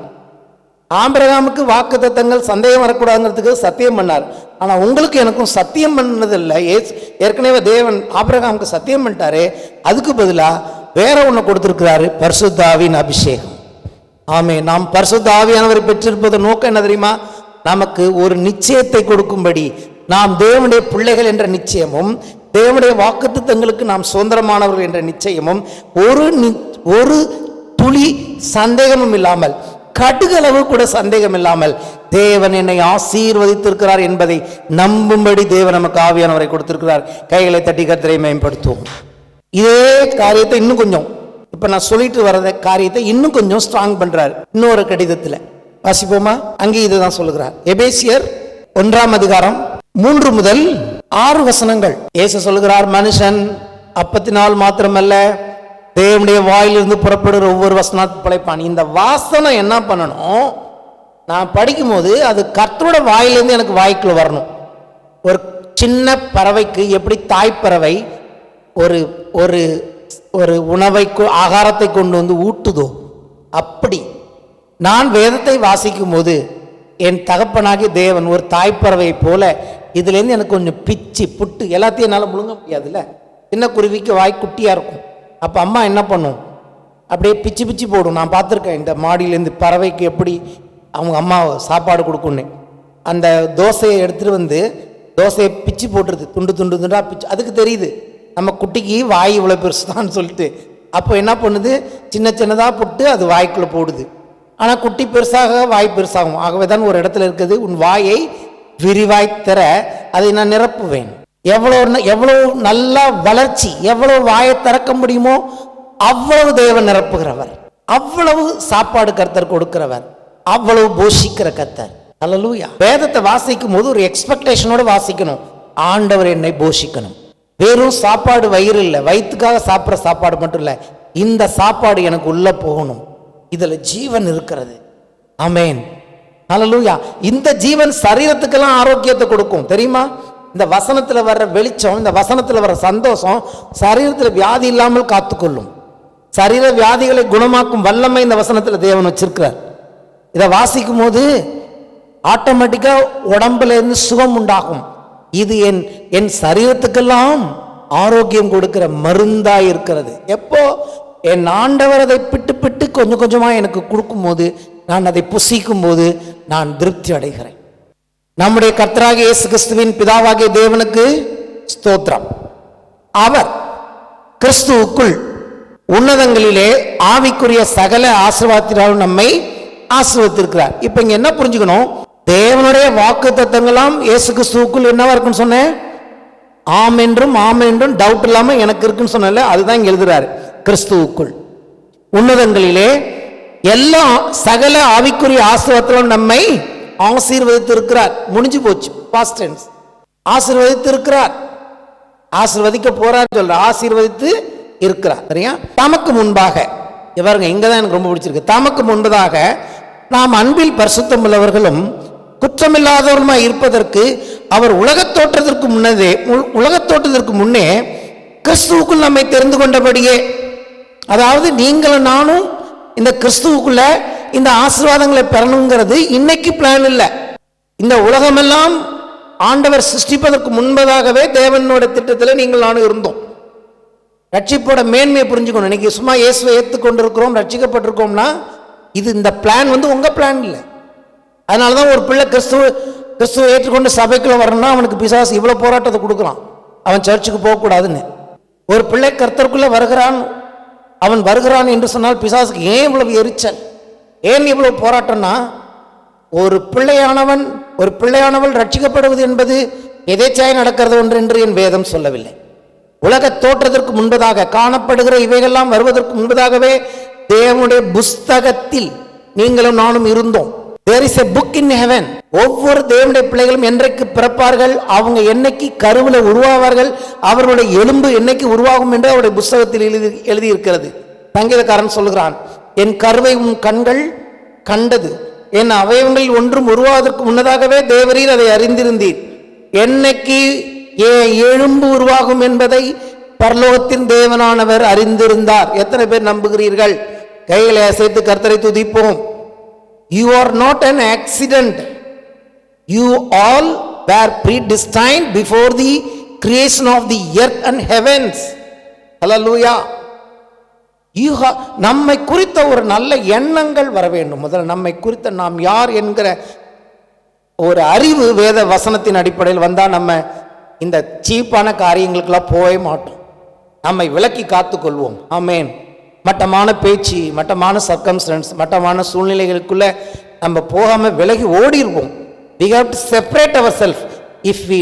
ஆபிரகாமுக்கு வாக்கு தத்தங்கள் சந்தேகம் வரக்கூடாதுங்கிறதுக்கு சத்தியம் பண்ணார். ஆனா உங்களுக்கு எனக்கும் சத்தியம் பண்ணதில்லை. ஏற்கனவே தேவன் ஆபிரகாமுக்கு சத்தியம் பண்ணிட்டாரு, அதுக்கு பதிலா வேற ஒண்ணு கொடுத்திருக்கிறாரு, பரிசுத்த ஆவியின் அபிஷேகம். ஆமே, நாம் பரிசுத்த ஆவியானவரை பெற்றிருப்பது நோக்கம் என்ன தெரியுமா? நமக்கு ஒரு நிச்சயத்தை கொடுக்கும்படி, நாம் தேவனுடைய பிள்ளைகள் என்ற நிச்சயமும், தேவனுடைய வாக்குத்தத்தங்களுக்கு நாம் சுதந்திரமானவர்கள் என்ற நிச்சயமும், ஒரு துளி சந்தேகமும் இல்லாமல் கடுகளவு கூட சந்தேகம் இல்லாமல் தேவன் என்னை ஆசீர்வதித்திருக்கிறார் என்பதை நம்பும்படி தேவன் நமக்கு ஆவியானவரை கொடுத்திருக்கிறார். கைகளை தட்டி கர்த்தரை மேம்படுத்துவோம். இதே காரியத்தை இன்னும் கொஞ்சம், இப்ப நான் சொல்லிட்டு வர்ற காரியத்தை இன்னும் கொஞ்சம் ஸ்ட்ராங் பண்றார். இன்னொரு கடிதத்துல வாசிப்போமா? அங்கே இதுதான் சொல்லுகிறார். எபேசியர் 1 அதிகாரம் 3 முதல் 6 வசனங்கள். இயேசு சொல்லுகிறார், மனுஷன் அப்பத்தினால் மாத்திரமல்ல தேவனுடைய வாயிலிருந்து புறப்படுகிற ஒவ்வொரு வசனத்தை பிழைப்பான். இந்த வாசனம் என்ன பண்ணணும்? நான் படிக்கும் போது அது கர்த்தரோட வாயிலிருந்து எனக்கு வாய்க்குள்ள வரணும். ஒரு சின்ன பறவைக்கு எப்படி தாய்ப்பறவை ஒரு ஒரு ஒரு உணவை ஆகாரத்தை கொண்டு வந்து ஊட்டுதோ, அப்படி நான் வேதத்தை வாசிக்கும் போது என் தகப்பனாகி தேவன் ஒரு தாய்ப்பறவையை போல இதுலேருந்து எனக்கு கொஞ்சம் பிச்சு புட்டு எல்லாத்தையும் என்னால் முழுங்க முடியாதுல்ல. சின்ன குருவிக்கு வாய் குட்டியாக இருக்கும். அப்போ அம்மா என்ன பண்ணும்? அப்படியே பிச்சு பிச்சு போடும். நான் பார்த்துருக்கேன் இந்த மாடியிலேருந்து பறவைக்கு எப்படி அவங்க அம்மா சாப்பாடு கொடுக்குன்னு. அந்த தோசையை எடுத்துகிட்டு வந்து தோசையை பிச்சு போட்டுருது, துண்டு துண்டு துண்டாக பிச்சு. அதுக்கு தெரியுது நம்ம குட்டிக்கு வாய் இவ்வளோ பெருசு தான் சொல்லிட்டு. அப்போ என்ன பண்ணுது? சின்ன சின்னதாக போட்டு அது வாய்க்குள்ளே போடுது. ஆனால் குட்டி பெருசாக வாய் பெருசாகும். ஆகவே தான் ஒரு இடத்துல இருக்குது, உன் வாயை விரிவாய் தர அதை நான் நிரப்புவேன். எவ்வளோ நல்லா வளர்ச்சி, எவ்வளவு வாயை திறக்க முடியுமோ அவ்வளவு தேவன் நிரப்புகிறவர், அவ்வளவு சாப்பாடு கர்த்தர் கொடுக்கிறவர், அவ்வளவு போஷிக்கிற கர்த்தர். அல்லேலூயா. வேதத்தை வாசிக்கும் போது ஒரு எக்ஸ்பெக்டேஷனோட வாசிக்கணும். ஆண்டவர் என்னை போஷிக்கணும். வெறும் சாப்பாடு வயிறு இல்லை, வயிற்றுக்காக சாப்பிட்ற சாப்பாடு மட்டும் இல்லை, இந்த சாப்பாடு எனக்கு உள்ள போகணும், இதுல ஜீவன் இருக்கிறது. ஆமென். அல்லேலூயா. இந்த ஜீவன் சரீரத்துக்கெல்லாம் ஆரோக்கியத்தை கொடுக்கும் தெரியுமா? இந்த வசனத்துல வர்ற வெளிச்சம், இந்த வசனத்துல வர்ற சந்தோஷம் சரீரத்துல வியாதி இல்லாமல் காத்துக்கொள்ளும். சரீர வியாதிகளை குணமாக்கும் வல்லமை இந்த வசனத்துல தேவன் வச்சிருக்கிறார். இதை வாசிக்கும் போது ஆட்டோமேட்டிக்கா உடம்புல இருந்து சுகம் உண்டாகும். இது என் சரீரத்துக்கெல்லாம் ஆரோக்கியம் கொடுக்கிற மருந்தா இருக்கிறது. எப்போ என் ஆண்டவர் அதை பிட்டு கொஞ்சம் கொஞ்சமா எனக்கு கொடுக்கும் போது, நான் அதை புசிக்கும் போது நான் திருப்தி அடைகிறேன். நம்முடைய கர்த்தராகிய இயேசு கிறிஸ்துவின் பிதாவாகிய தேவனுக்கு ஸ்தோத்திரம். அவர் கிறிஸ்துவுக்குள் உன்னதங்களிலே ஆவிக்குரிய சகல ஆசீர்வாதத்தினாலும் நம்மை ஆசீர்வதித்திருக்கிறார். இப்ப இங்க என்ன புரிஞ்சுக்கணும்? தேவனுடைய வாக்கு தத்தங்களாம் இயேசு கிறிஸ்துவுக்குள் என்னவா இருக்குன்னு சொன்னேன்? ஆம் என்றும் டவுட் இல்லாம எனக்கு இருக்குன்னு சொன்னல, அதுதான் இங்க எழுதுறாரு. கிறிஸ்துவுக்குள் உன்னதங்களிலே எல்லா சகல ஆவிக்குரிய ஆசீர்வாதத்திலும் நம்மை ஆசீர்வதித்திருக்கிறார். முடிஞ்சு போச்சு, பாஸ்ட் டென்ஸ். ஆசீர்வதித்திருக்கிறார், ஆசீர்வதிக்க போறார் சொல்ற, ஆசீர்வதித்து இருக்கிறார். சரியா? தமக்கு முன்பாக பாருங்க, இங்கதான் எனக்கு ரொம்ப பிடிச்சிருக்கு. தமக்கு முன்பதாக நாம் அன்பில் பரிசுத்தம் உள்ளவர்களும் குற்றமில்லாதவருமாய் இருப்பதற்கு அவர் உலகத் தோற்றத்திற்கு முன்னே கிறிஸ்துவுக்குள் நம்மை தெரிந்து கொண்டபடியே. அதாவது நீங்களும் நானும் இந்த கிறிஸ்துவுக்குள்ள இந்த ஆசீர்வாதங்களை பெறணுங்கிறது இன்னைக்கு பிளான் இல்லை. இந்த உலகமெல்லாம் ஆண்டவர் சிருஷ்டிப்பதற்கு முன்பதாகவே தேவனோட திட்டத்தில் நீங்கள் நானும் இருந்தோம். ரட்சிப்போட மேன்மையை புரிஞ்சுக்கணும். இன்னைக்கு சும்மா இயேசுவை ஏற்றுக்கொண்டிருக்கிறோம், ரட்சிக்கப்பட்டிருக்கோம்னா இது இந்த பிளான் உங்க பிளான் இல்லை. அதனாலதான் ஒரு பிள்ளை கிறிஸ்துவை ஏற்றுக்கொண்டு சபைக்குள்ள வரணும்னா அவனுக்கு பிசாசு இவ்வளவு போராட்டத்தை கொடுக்குறான், அவன் சர்ச்சுக்கு போகக்கூடாதுன்னு. ஒரு பிள்ளை கர்த்தருக்குள்ள அவன் வருகிறான் என்று சொன்னால் பிசாசுக்கு ஏன் இவ்வளவு எரிச்சல், ஏன் இவ்வளவு போராட்டம்னா, ஒரு பிள்ளையானவள் ரட்சிக்கப்படுவது என்பது எதேச்சாய் நடக்கிறது ஒன்று என்று என் வேதம் சொல்லவில்லை. உலக தோற்றத்திற்கு முன்பதாக காணப்படுகிற இவைகள்லாம் வருவதற்கு முன்பதாகவே தேவனுடைய புஸ்தகத்தில் நீங்களும் நானும் இருந்தோம். There is a book in heaven. ஒவ்வொரு தேவனுடைய பிள்ளைகளும் என்றைக்கு பிறப்பார்கள், அவங்க என்னைக்கு கருவில உருவாவார்கள், அவர்களுடைய எலும்பு என்னைக்கு உருவாகும் என்று அவருடைய புஸ்தகத்தில் எழுதியிருக்கிறது. சங்கீதக்காரன் சொல்லுகிறான், என் கருவை உன் கண்கள் கண்டது, என் அவயவங்களில் ஒன்றும் உருவாவதற்கு முன்னதாகவே தேவரீர் அதை அறிந்திருந்தீர். என்னைக்கு எலும்பு உருவாகும் என்பதை பரலோகத்தின் தேவனானவர் அறிந்திருந்தார். எத்தனை பேர் நம்புகிறீர்கள்? கைகளை அசைத்து கர்த்தரை துதிப்போம். You are not an accident. You all were predestined before the creation of the earth and heavens. Hallelujah. நம்மை குறித்த ஒரு நல்ல எண்ணங்கள் வர வேண்டும். முதல்ல நம்மை குறித்த நாம் யார் என்கிற ஒரு அறிவு வேத வசனத்தின் அடிப்படையில் வந்தா நம்ம இந்த சீப்பான காரியங்களுக்கெல்லாம் போகவே மாட்டோம். நம்மை விலக்கி காத்துக் கொள்வோம். ஆமென். மட்டமான பேச்சு, மட்டமான சர்க்கம்ஸ்டன்ஸ், மட்டமான சூழ்நிலைகளுக்குள்ள நம்ம போகாம விலகி ஓடிடுவோம். we have to separate ourselves if we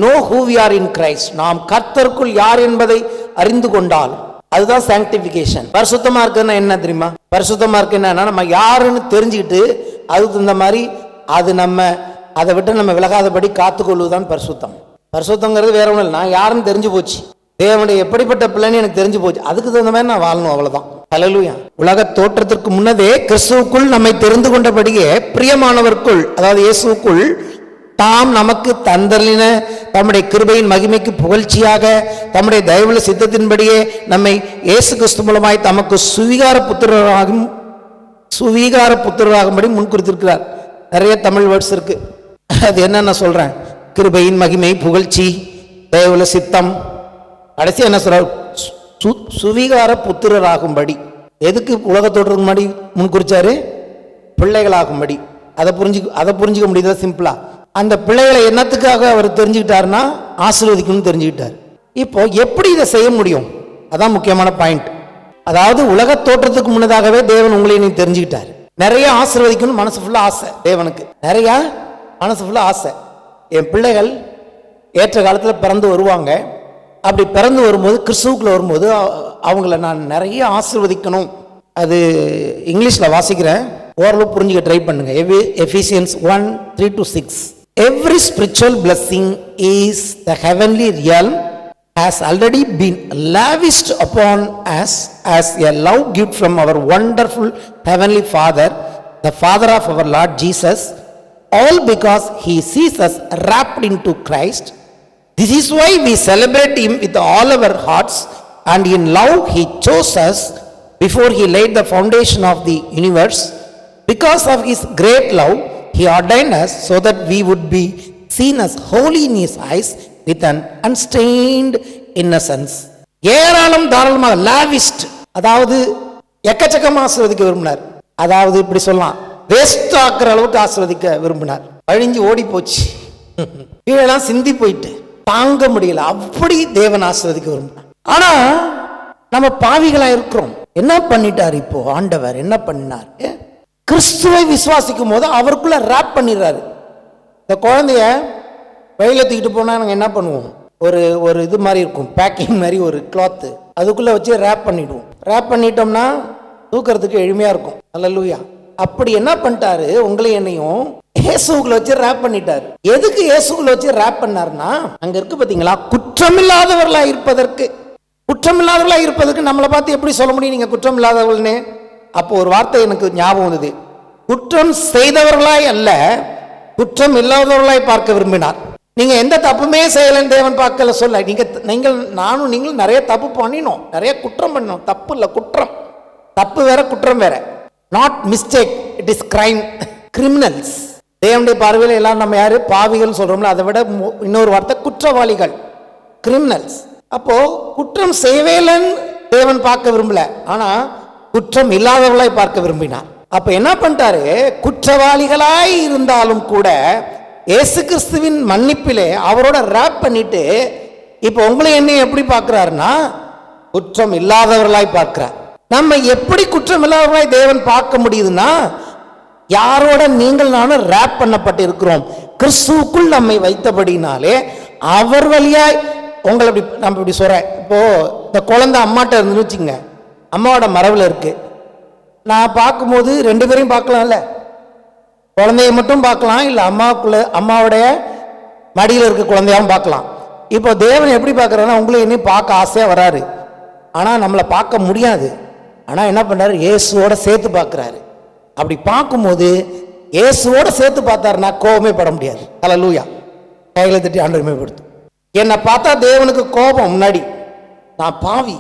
know who we are in Christ. நாம் கர்த்தருக்குள் யார் என்பதை அறிந்து கொண்டால் அதுதான் sanctification. பரிசுத்தமா இருக்குன்னா என்ன தெரியுமா? பரிசுத்தமா இருக்கு என்னன்னா நம்ம யாருன்னு தெரிஞ்சுக்கிட்டு அதுக்கு தகுந்த மாதிரி அதை விட்டு நம்ம விலகாதபடி காத்துக்கொள்வதுதான் பரிசுத்தம். பரிசுத்தங்கிறது வேற ஒன்றும் இல்லை, நான் யாருன்னு தெரிஞ்சு போச்சு, தேவனுடைய எப்படிப்பட்ட பிள்ளைன்னு எனக்கு தெரிஞ்சு போச்சு, அதுக்கு தகுந்த மாதிரி நான் வாழணும், அவ்வளவுதான். ஹல்லேலூயா. உலக தோற்றத்திற்கு முன்னதே கிறிஸ்துவுக்குள் நம்மை தெரிந்து கொண்டபடியே பிரியமானவருக்குள், அதாவது இயேசுவுக்குள் தாம் நமக்கு தந்தலின தம்முடைய கிருபையின் மகிமைக்கு புகழ்ச்சியாக தம்முடைய தயவுள்ள சித்தத்தின்படியே நம்மை இயேசு கிறிஸ்து மூலமாய் தமக்கு சுவீகார புத்திரராகும்படி முன்குறித்திருக்கிறார். நிறைய தமிழ் வேர்ட்ஸ் இருக்கு, அது என்ன சொல்றேன், கிருபையின் மகிமை, புகழ்ச்சி, தயவுள்ள சித்தம், கடைசி என்ன சொல்ற, சுவீகார புத்திரராகும்படி. எதுக்கு உலகத்தோடு முன்னாடி முன்குறிச்சாரு? பிள்ளைகளாகும்படி. அதை புரிஞ்சுக்க முடியுதா? சிம்பிளா அந்த பிள்ளைகளை என்னத்துக்காக அவர் தெரிஞ்சுக்கிட்டாருன்னா ஆசீர்வதிக்கணும்னு தெரிஞ்சுக்கிட்டார். இப்போ எப்படி இதை செய்ய முடியும்? அதான் முக்கியமான பாயிண்ட். அதாவது உலக தோற்றத்துக்கு முன்னதாகவே தேவன் உங்களை நீ தெரிஞ்சுக்கிட்டார். நிறைய ஆசீர்வதிக்கணும் மனசு ஃபுல்லா ஆசை, தேவனுக்கு நிறைய மனசு ஃபுல்லா ஆசை. என் பிள்ளைகள் ஏற்ற காலத்தில் பிறந்து வருவாங்க, அப்படி பிறந்து வரும்போது கிறிஸ்துவுக்குள்ள வரும்போது அவங்கள நான் நிறைய ஆசீர்வதிக்கணும். அது இங்கிலீஷில் வாசிக்கிறேன், ஓரளவு புரிஞ்சுக்க ட்ரை பண்ணுங்க. எஃபீசியன்ஸ் 1:3-6. Every spiritual blessing is the heavenly realm has already been lavished upon us as a love gift from our wonderful heavenly Father, the Father of our Lord Jesus, all because He sees us wrapped into Christ. This is why we celebrate Him with all our hearts, and in love He chose us before He laid the foundation of the universe. Because of His great love, He ordained us so that we would be seen as holy in His eyes with an unstained innocence. ஏராளம் தாராளமாக lavished, அதாவது எக்கச்சக்கமாக ஆசீர்வதிக்க விரும்பினார். அதாவது இப்படி சொல்லலாம், வேஸ்ட் ஆக்குற அளவுக்கு ஆசீர்வதிக்க விரும்பினார். அழிஞ்சு ஓடி போச்சு, கீழெல்லாம் சிந்தி போயிட்டு தாங்க முடியல, அப்படி தேவன் ஆசீர்வதிக்க விரும்பினார். ஆனா நம்ம பாவிகளா இருக்கிறோம். என்ன பண்ணிட்டார் இப்போ ஆண்டவர்? என்ன பண்ணினார்? கிறிஸ்துவை விசுவாசிக்கும் போது அவருக்குள்ள ரேப் பண்ணிடுறாரு. இந்த குழந்தைய வெயில தூக்கிட்டு போனா நாங்கள் என்ன பண்ணுவோம், ஒரு இது மாதிரி இருக்கும், பேக்கிங் மாதிரி ஒரு கிளாத்து, அதுக்குள்ள வச்சு ரேப் பண்ணிடுவோம். ரேப் பண்ணிட்டோம்னா தூக்கிறதுக்கு எளிமையா இருக்கும். அல்லேலூயா. அப்படி என்ன பண்ணிட்டாரு, உங்களையும் என்னையும் இயேசுக்குள்ள வச்சு ரேப் பண்ணிட்டாரு. எதுக்கு இயேசுக்குள்ள வச்சு ரேப் பண்ணாருன்னா, அங்க இருக்கு பாத்தீங்களா, குற்றமில்லாதவர்களா இருப்பதற்கு. குற்றமில்லாதவர்களா இருப்பதற்கு நம்மளை பார்த்து எப்படி சொல்ல முடியும் நீங்க குற்றம் இல்லாதவர்கள்னு? அப்போ ஒரு வார்த்தை எனக்கு ஞாபகம் வந்தது, குற்றம் செய்தவர்களாய் அல்ல, குற்றம் இல்லாதவர்களாய் பார்க்க விரும்பினார். நீங்க எந்த தப்புமே செய்யலன்னு தேவன் பார்க்கல சொல்ல. நீங்களும் நிறைய தப்பு பண்ணினோம், நிறைய குற்றம் பண்ணினோம். தப்பு இல்லை, குற்றம். தப்பு வேற, குற்றம் வேற. Not mistake, it is crime. Criminals. தேவனுடைய பார்வையில் எல்லாம் நம்ம யாரு? பாவிகள் சொல்றோம்ல, அதை விட இன்னொரு வார்த்தை குற்றவாளிகள், கிரிமினல்ஸ். அப்போ குற்றம் செய்யவே இல்லைன்னு தேவன் பார்க்க விரும்பல, ஆனா குற்றம் இல்லாதவர்களாய் பார்க்க விரும்பினார். அப்ப என்ன பண்ணிட்டாரு, குற்றவாளிகளாய் இருந்தாலும் கூட இயேசு கிறிஸ்துவின் மன்னிப்பிலே அவரோட ரேப் பண்ணிட்டு இப்ப உங்களை என்ன எப்படி பார்க்கிறாருன்னா குற்றம் இல்லாதவர்களாய் பார்க்கிறார். நம்ம எப்படி குற்றம் இல்லாதவர்களாய் தேவன் பார்க்க முடியுதுன்னா, யாரோட நீங்கள் நானும் ரேப் பண்ணப்பட்டு இருக்கிறோம், கிறிஸ்துவுக்குள் நம்மை வைத்தபடினாலே அவர் வழியாய் உங்களை இப்படி நம்ம இப்படி சொல்றேன். இப்போ இந்த குழந்தை அம்மாட்ட இருந்துன்னு வச்சுங்க, அம்மாவோட மரவில் இருக்கு. நான் பார்க்கும்போது ரெண்டு பேரையும் பார்க்கலாம்ல, குழந்தைய மட்டும் பார்க்கலாம், இல்லை அம்மாவுடைய மடியில் இருக்க குழந்தையாவும் பார்க்கலாம். இப்போ தேவன் எப்படி பார்க்குறாருன்னா, உங்களை என்னையும் பார்க்க ஆசையாக வராரு, ஆனால் நம்மளை பார்க்க முடியாது. ஆனால் என்ன பண்ணுறாரு, இயேசுவோட சேர்த்து பார்க்குறாரு. அப்படி பார்க்கும்போது இயேசுவோட சேர்த்து பார்த்தாருன்னா கோபமே பட முடியாது. அல்லேலூயா. கையில் தட்டி ஆண்டவரை மேம்படுத்தும். என்னை பார்த்தா தேவனுக்கு கோபம், முன்னாடி நான் பாவி,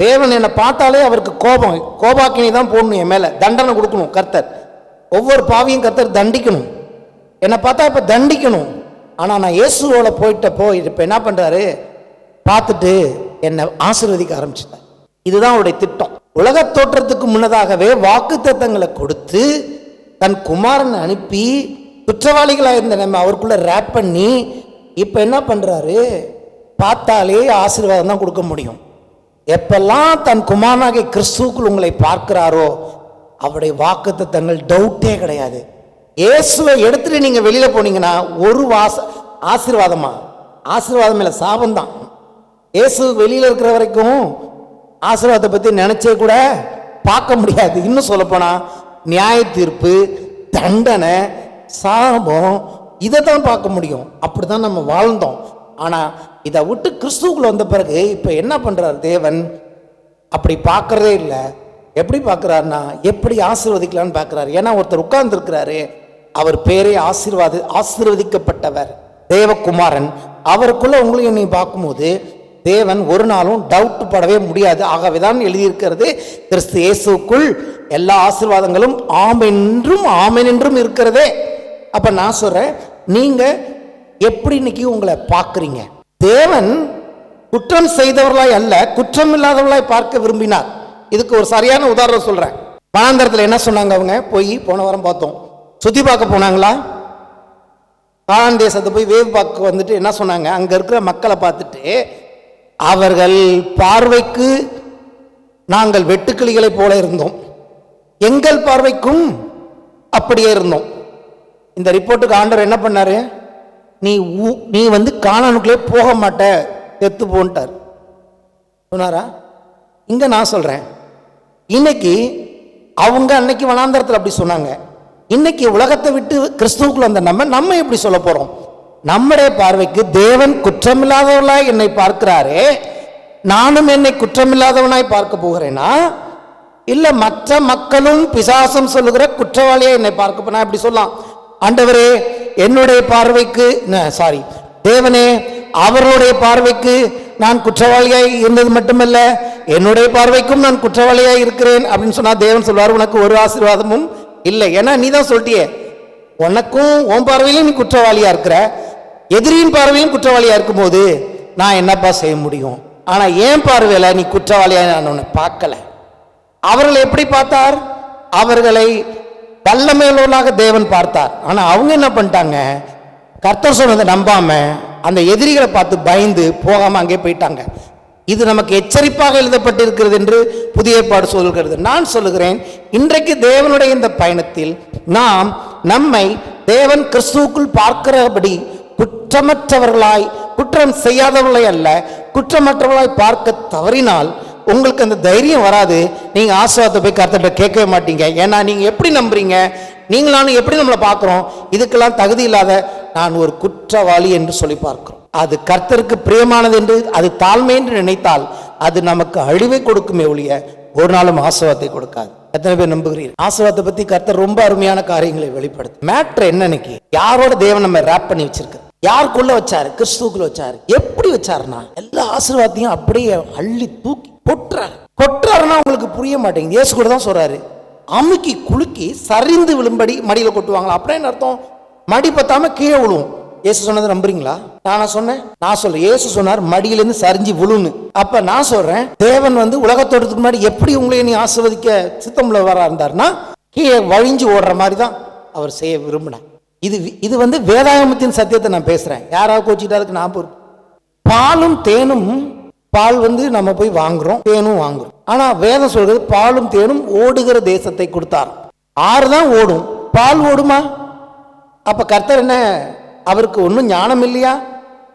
தேவன் என்னை பார்த்தாலே அவருக்கு கோபம், கோபாக்கினி தான் போடணும், என் மேலே தண்டனை கொடுக்கணும் கர்த்தர். ஒவ்வொரு பாவியும் கர்த்தர் தண்டிக்கணும், என்னை பார்த்தா இப்போ தண்டிக்கணும். ஆனால் நான் இயேசுவோட போயிட்டப்போ இப்போ என்ன பண்ணுறாரு, பார்த்துட்டு என்னை ஆசீர்வதிக்க ஆரம்பிச்சிட்டார். இதுதான் அவருடைய திட்டம். உலக தோற்றத்துக்கு முன்னதாகவே வாக்கு தத்தங்களை கொடுத்து தன் குமாரனை அனுப்பி குற்றவாளிகளாக இருந்த நம்ம அவருக்குள்ள ரேப் பண்ணி இப்போ என்ன பண்ணுறாரு, பார்த்தாலே ஆசீர்வாதம் தான் கொடுக்க முடியும். எப்பெல்லாம் தன் குமாரனாகிய கிறிஸ்துவுக்குள் உங்களை பார்க்கிறாரோ அவருடைய வாக்குத்தத்தங்கள் டவுட்டே கிடையாது. இயேசுவை எடுத்துட்டு நீங்க வெளியில போனீங்கன்னா ஒரு ஆசீர்வாதம் இல்லை, சாபம் தான். இயேசு வெளியில இருக்கிற வரைக்கும் ஆசீர்வாதத்தை பத்தி நினைச்சே கூட பார்க்க முடியாது. இன்னும் சொல்ல போனா நியாய தீர்ப்பு, தண்டனை, சாபம், இதை தான் பார்க்க முடியும். அப்படிதான் நம்ம வாழ்ந்தோம். ஆனா இதை விட்டு கிறிஸ்துவுக்குள்ள வந்த பிறகு இப்ப என்ன பண்றார் தேவன்? அப்படி பார்க்கறதே இல்லை. எப்படி பார்க்கிறாருன்னா எப்படி ஆசீர்வதிக்கலான்னு பார்க்கிறாரு. ஏன்னா ஒருத்தர் உட்கார்ந்து இருக்கிறாரு, அவர் பேரே ஆசீர்வதிக்கப்பட்டவர், தேவகுமாரன். அவருக்குள்ள உங்களையும் நீ பார்க்கும்போது தேவன் ஒரு நாளும் டவுட் படவே முடியாது. ஆகவேதான் எழுதியிருக்கிறது, கிறிஸ்து இயேசுக்குள் எல்லா ஆசீர்வாதங்களும் ஆமென் என்றும் இருக்கிறதே. அப்ப நான் சொல்றேன், நீங்க எப்படி இன்னைக்கு உங்களை பார்க்குறீங்க? தேவன் குற்றம் செய்தவர்களாய் அல்ல, குற்றம் இல்லாதவர்களாய் பார்க்க விரும்பினார். இதுக்கு ஒரு சரியான உதாரணம் சொல்றேன். வனாந்தரத்தில் என்ன சொன்னாங்க? அவங்க போன வாரம் பார்த்தோம், சுத்தி பார்க்க போனாங்களா? கானான் தேசத்தை போய் வேவு பார்க்க வந்துட்டு என்ன சொன்னாங்க? அங்க இருக்கிற மக்களை பார்த்துட்டு, அவர்கள் பார்வைக்கு நாங்கள் வெட்டுக்கிளிகளை போல இருந்தோம், எங்கள் பார்வைக்கும் அப்படியே இருந்தோம். இந்த ரிப்போர்ட்டுக்கு ஆண்டவர் என்ன பண்ணாரு? நீ வந்து கானானுக்குள்ளே போக மாட்ட, செத்து போன்ட்டார் சொன்னாரா? இங்க நான் சொல்றேன், இன்னைக்கு அவங்க அன்னைக்கு வனாந்தரத்தில் அப்படி சொன்னாங்க. இன்னைக்கு உலகத்தை விட்டு கிறிஸ்துவுக்குள்ள வந்த நம்ம எப்படி சொல்ல போறோம்? நம்முடைய பார்வைக்கு தேவன் குற்றமில்லாதவனாய் என்னை பார்க்கிறாரே, நானும் என்னை குற்றமில்லாதவனாய் பார்க்க போகிறேனா, இல்ல மற்ற மக்களும் பிசாசம் சொல்லுகிற குற்றவாளியா என்னை பார்க்க போனா? இப்படி சொல்லலாம், ஆண்டவரே என்னுடைய பார்வைக்கு தேவனே அவருடைய பார்வைக்கு நான் குற்றவாளியாய் இருந்தது மட்டுமல்ல, என்னுடைய பார்வைக்கும் நான் குற்றவாளியாய் இருக்கிறேன் அப்படின்னு சொன்னா தேவன் சொல்வார், உனக்கு ஒரு ஆசீர்வாதமும் இல்லை. ஏன்னா நீ தான் சொல்லிட்டியே, உனக்கும் உன் பார்வையிலும் நீ குற்றவாளியா இருக்கிற, எதிரியின் பார்வையிலும் குற்றவாளியா இருக்கும் போது நான் என்னப்பா செய்ய முடியும்? ஆனா என் பார்வையில நீ குற்றவாளியா நான் உன்னை பார்க்கல. அவர்களை எப்படி பார்த்தார்? அவர்களை வல்லமையுள்ளவர்களாக தேவன் பார்த்தார். ஆனா அவங்க என்ன பண்ணிட்டாங்க? கர்த்தர் சொன்னதை நம்பாம அந்த எதிரிகளை பார்த்து பயந்து போகாம அங்கே போயிட்டாங்க. இது நமக்கு எச்சரிப்பாக எழுதப்பட்டிருக்கிறது என்று புதிய ஏற்பாடு சொல்கிறது. நான் சொல்லுகிறேன், இன்றைக்கு தேவனுடைய இந்த பயணத்தில் நாம் நம்மை தேவன் கிறிஸ்துவுக்குள் பார்க்கிறபடி குற்றமற்றவர்களாய், குற்றம் செய்யாதவர்களாய் அல்ல, குற்றமற்றவர்களாய் பார்க்க தவறினால் உங்களுக்கு அந்த தைரியம் வராது. நீங்க ஆசீர்வாதத்தை போய் கர்த்தர்கிட்ட கேட்கவே மாட்டீங்க. ஏன்னா நீங்க எப்படி நம்புறீங்க? நீங்களும் எப்படி நம்மளை பார்க்கிறோம்? இதுக்கெல்லாம் தகுதி இல்லாத நான் ஒரு குற்றவாளி என்று சொல்லி பார்க்கிறோம். அது கர்த்தருக்கு பிரியமானது என்று, அது தாழ்மை என்று நினைத்தால் அது நமக்கு அழிவை கொடுக்குமே ஒழிய ஒரு நாளும் ஆசீர்வாதத்தை கொடுக்காது. எத்தனை பேர் நம்புகிறீர்கள்? ஆசீர்வாதத்தை பத்தி கர்த்தர் ரொம்ப அருமையான காரியங்களை வெளிப்படுத்து. மேட்ரு என்னன்னைக்கு யாரோட தேவன் நம்ம ரேப் பண்ணி வச்சிருக்க, யாருக்குள்ள வச்சாரு? கிறிஸ்துக்குள்ள வச்சாரு. எப்படி வச்சாருன்னா எல்லா ஆசீர்வாதத்தையும் அப்படியே அள்ளி தூக்கி கொட்டுறாருன்னா உங்களுக்கு புரிய மாட்டேங்குது. இயேசு கூட தான் சொல்றாரு, அமுக்கி குலுக்கி சரிந்து விழும்படி மடியில கொட்டுவாங்களா? அப்படின்னு அர்த்தம், மடி பத்தாம கீழே விழுவும். இயேசு சொன்னதை நம்புறீங்களா? நான் சொல்றேன், இயேசு சொன்னார் மடியிலிருந்து சரிஞ்சு விழுன்னு. அப்ப நான் சொல்றேன், தேவன் வந்து உலகத்தோட்டத்துக்கு முன்னாடி எப்படி உங்களை நீ ஆசீர்வதிக்க சித்தம்ல வர இருந்தார்னா கீழே வழிஞ்சு ஓடுற மாதிரி தான் அவர் செய்ய விரும்பினார். இது வந்து வேதாகமத்தின் சத்தியத்தை நான் பேசுறேன். யாராவது கோச்சிட்டா அதுக்கு நான் பொறுப்பு. பாலும் தேனும், பால் வந்து நம்ம போய் வாங்குறோம், தேனும் வாங்குறோம். ஆனா வேதம் சொல்றது பாலும் தேனும் ஓடுகிற தேசத்தை கொடுத்தார். ஆறு தான் ஓடும், பால் ஓடுமா? அப்ப கர்த்தர் என்ன, அவருக்கு ஒன்றும் ஞானம் இல்லையா?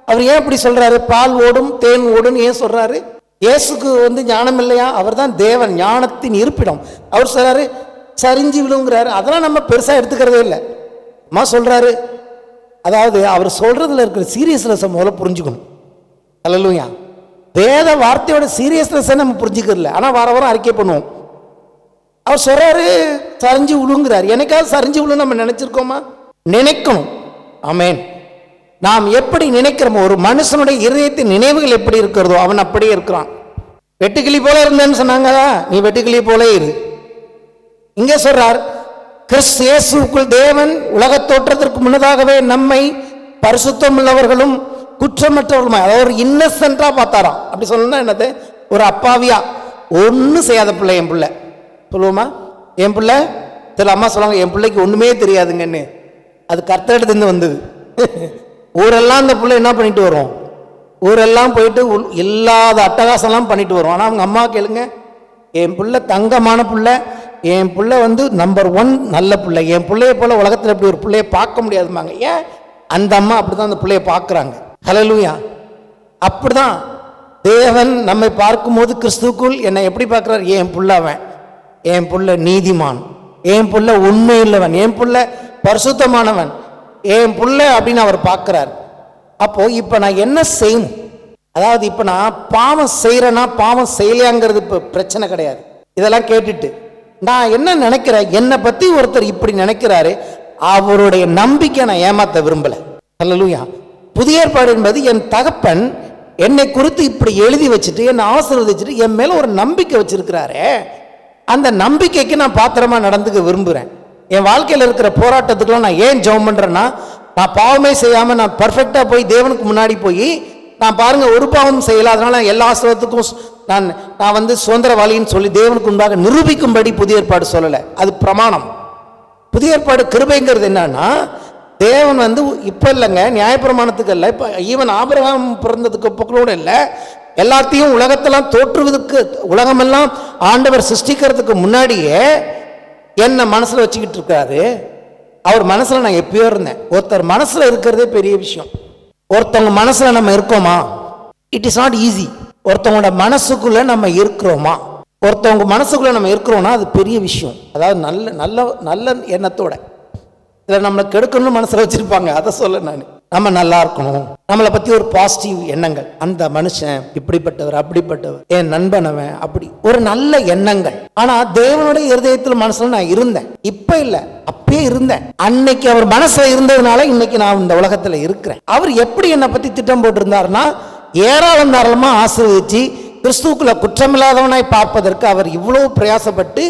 அவர் ஏன் இப்படி சொல்றாரு? பால் ஓடும் தேன் ஓடும் ஏன் சொல்றாரு? இயேசுக்கு வந்து ஞானம் இல்லையா? அவர் தான் தேவன், ஞானத்தின் இருப்பிடம். அவர் சொல்றாரு சரிஞ்சு விழுங்கிறாரு. அதெல்லாம் நம்ம பெருசா எடுத்துக்கிறதே இல்லை. அம்மா சொல்றாரு, அதாவது அவர் சொல்றதுல இருக்கிற சீரியஸ்னஸ் முதல்ல புரிஞ்சுக்கணும். அல்லேலூயா. வேத வார்த்தையோட சீரியஸ்னஸ் நம்ம புரிஞ்சுக்கிறதில்ல. ஆனா வார வாரம் அறிக்கை பண்ணுவோம். அவர் சொல்றாரு சரிஞ்சு விழுங்குறாரு. எனக்காவது சரிஞ்சு விழு நம்ம நினைச்சிருக்கோமா? நினைக்கணும். ஆமென். நாம் எப்படி நினைக்கிறோமோ, ஒரு மனுஷனுடைய இதயத்தின் நினைவுகள் எப்படி இருக்கிறதோ அவன் அப்படியே இருக்கிறான். வெட்டுக்கிளி போல இருந்தேன்னு சொன்னாங்களா, நீ வெட்டுக்கிளி போல இரு. இங்க சொல்றார், கிறிஸ்து இயேசுவுக்குள் தேவன் உலகத் தோற்றத்திற்கு முன்னதாகவே நம்மை பரிசுத்தம் உள்ளவர்களும் குற்றமற்றவர்களும், அதாவது ஒரு இன்னசென்டா பார்த்தாராம். அப்படி சொல்லணும்னா என்னது? ஒரு அப்பாவியா ஒன்னும் செய்யாத பிள்ளை என் பிள்ளை சொல்லுவோமா? என் பிள்ளை சில அம்மா சொல்லுவாங்க, என் பிள்ளைக்கு ஒண்ணுமே தெரியாதுங்கன்னு. அது கர்த்தரிடத்திலிருந்து வந்தது. ஊரெல்லாம் அந்த பிள்ளை என்ன பண்ணிட்டு வரும்? ஊரெல்லாம் போயிட்டு இல்லாத அட்டகாசம்லாம் பண்ணிட்டு வரும். ஆனால் அவங்க அம்மா கேளுங்க, என் பிள்ளை தங்கமான பிள்ளை, என் பிள்ளை வந்து நம்பர் 1 நல்ல பிள்ளை, என் பிள்ளைய போல உலகத்தில் இப்படி ஒரு பிள்ளைய பார்க்க முடியாதுமாங்க. ஏன்? அந்த அம்மா அப்படிதான் அந்த பிள்ளைய பார்க்குறாங்க. ஹல்லேலூயா. அப்படிதான் தேவன் நம்மை பார்க்கும்போது கிறிஸ்துவுக்குள் என்னை எப்படி பார்க்குறார்? என் புள்ள அவன், என் புள்ள நீதிமான், என் புள்ள உண்மை இல்லவன், என் புள்ள பரிசுத்தமானவன், என் புள்ள அப்படின்னு அவர் பார்க்குறார். அப்போ இப்போ நான் என்ன செய்யணும்? அதாவது இப்போ நான் பாவம் செய்கிறேன்னா பாவம் செய்யலையாங்கிறது இப்போ பிரச்சனை கிடையாது. இதெல்லாம் கேட்டுட்டு நான் என்ன நினைக்கிறேன், என்னை பற்றி ஒருத்தர் இப்படி நினைக்கிறாரு, அவருடைய நம்பிக்கை நான் ஏமாற்ற விரும்பலை. ஹல்லேலூயா. புதிய ஏற்பாடு என்பது என் தகப்பன் என்னை குறித்து இப்படி எழுதி வச்சுட்டு என்னை ஆசீர்வதிச்சுட்டு என் மேலே ஒரு நம்பிக்கை வச்சிருக்கிறாரு. அந்த நம்பிக்கைக்கு நான் பாத்திரமா நடந்துக்க விரும்புகிறேன். என் வாழ்க்கையில் இருக்கிற போராட்டத்துக்குலாம் நான் ஏன் ஜெபம் பண்ணுறேன்னா, நான் பாவமே செய்யாமல் நான் பர்ஃபெக்டாக போய் தேவனுக்கு முன்னாடி போய் நான் பாருங்கள் ஒரு பாவம் செய்யலை, அதனால எல்லா ஆசீர்வாதத்துக்கும் நான் வந்து சுதந்திரவாளின்னு சொல்லி தேவனுக்கு முன்பாக நிரூபிக்கும்படி புதிய ஏற்பாடு சொல்லலை. அது பிரமாணம். புதிய ஏற்பாடு கிருபைங்கிறது என்னன்னா, தேவன் வந்து இப்போ இல்லைங்க, நியாயப்பிரமாணத்துக்கு இல்லை, இப்போ ஈவன் ஆபிரகாம் பிறந்ததுக்கு கூட இல்லை, எல்லாத்தையும் உலகத்தெல்லாம் தோற்றுவதற்கு உலகமெல்லாம் ஆண்டவர் சிருஷ்டிக்கிறதுக்கு முன்னாடியே என்னை மனசில் வச்சுக்கிட்டு இருக்காரு. அவர் மனசில் நான் எப்பயோ இருந்தேன். ஒருத்தர் மனசில் இருக்கிறதே பெரிய விஷயம். ஒருத்தவங்க மனசில் நம்ம இருக்கோமா? It is not easy. ஒருத்தவங்களோட மனசுக்குள்ளே நம்ம இருக்கிறோமா? ஒருத்தவங்க மனசுக்குள்ளே நம்ம இருக்கிறோம்னா அது பெரிய விஷயம். அதாவது நல்ல நல்ல நல்ல எண்ணத்தோட. இதில் நம்மளை கெடுக்கணும்னு மனசில் வச்சுருப்பாங்க, அதை சொல்ல நான். நம்ம நல்லா இருக்கணும், நம்மளை பற்றி ஒரு பாசிட்டிவ் எண்ணங்கள், அந்த மனுஷன் இப்படிப்பட்டவர் அப்படிப்பட்டவர், என் நண்பனவன், அப்படி ஒரு நல்ல எண்ணங்கள். ஆனால் தேவனுடைய இருதயத்தில் மனசில் நான் இருந்தேன். இப்போ இல்லை, அப்பயே இருந்தேன். அன்னைக்கு அவர் மனசில் இருந்ததுனால இன்னைக்கு நான் இந்த உலகத்தில் இருக்கிறேன். அவர் எப்படி என்னை பற்றி திட்டம் போட்டிருந்தாருன்னா, ஏராளம் தாராளமாக ஆசீர்வதிச்சு கிறிஸ்துவுக்குள்ள குற்றமில்லாதவனாய் பார்ப்பதற்கு அவர் இவ்வளோ பிரயாசப்பட்டு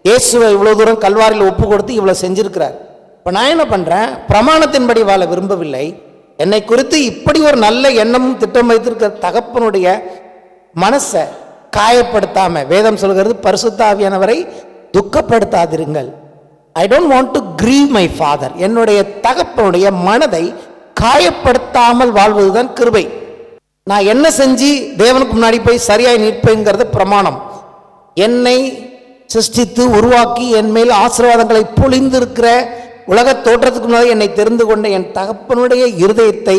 இயேசுவை இவ்வளோ தூரம் கல்வாரியில் ஒப்பு கொடுத்து இவ்வளோ செஞ்சிருக்கிறார். இப்போ நான் என்ன பண்ணுறேன்? பிரமாணத்தின்படி வாழ விரும்பவில்லை. என்னை குறித்து இப்படி ஒரு நல்ல எண்ணமும் திட்டம் வைத்திருக்கிற தகப்பனுடைய மனசை காயப்படுத்தாம, வேதம் சொல்கிறது பரிசுத்த ஆவியானவரை துக்கப்படுத்தாதிருங்கள். I don't want to grieve my father. என்னுடைய தகப்பனுடைய மனதை காயப்படுத்தாமல் வாழ்வதுதான் கிருபை. நான் என்ன செஞ்சு தேவனுக்கு முன்னாடி போய் சரியாய் நிற்பேங்கிறது பிரமாணம். என்னை சிருஷ்டித்து உருவாக்கி என் மேல் ஆசீர்வாதங்களை பொழிந்திருக்கிற உலக தோற்றத்துக்கு முன்னாடி என்னை தெரிந்து கொண்ட என் தகப்பனுடைய இருதயத்தை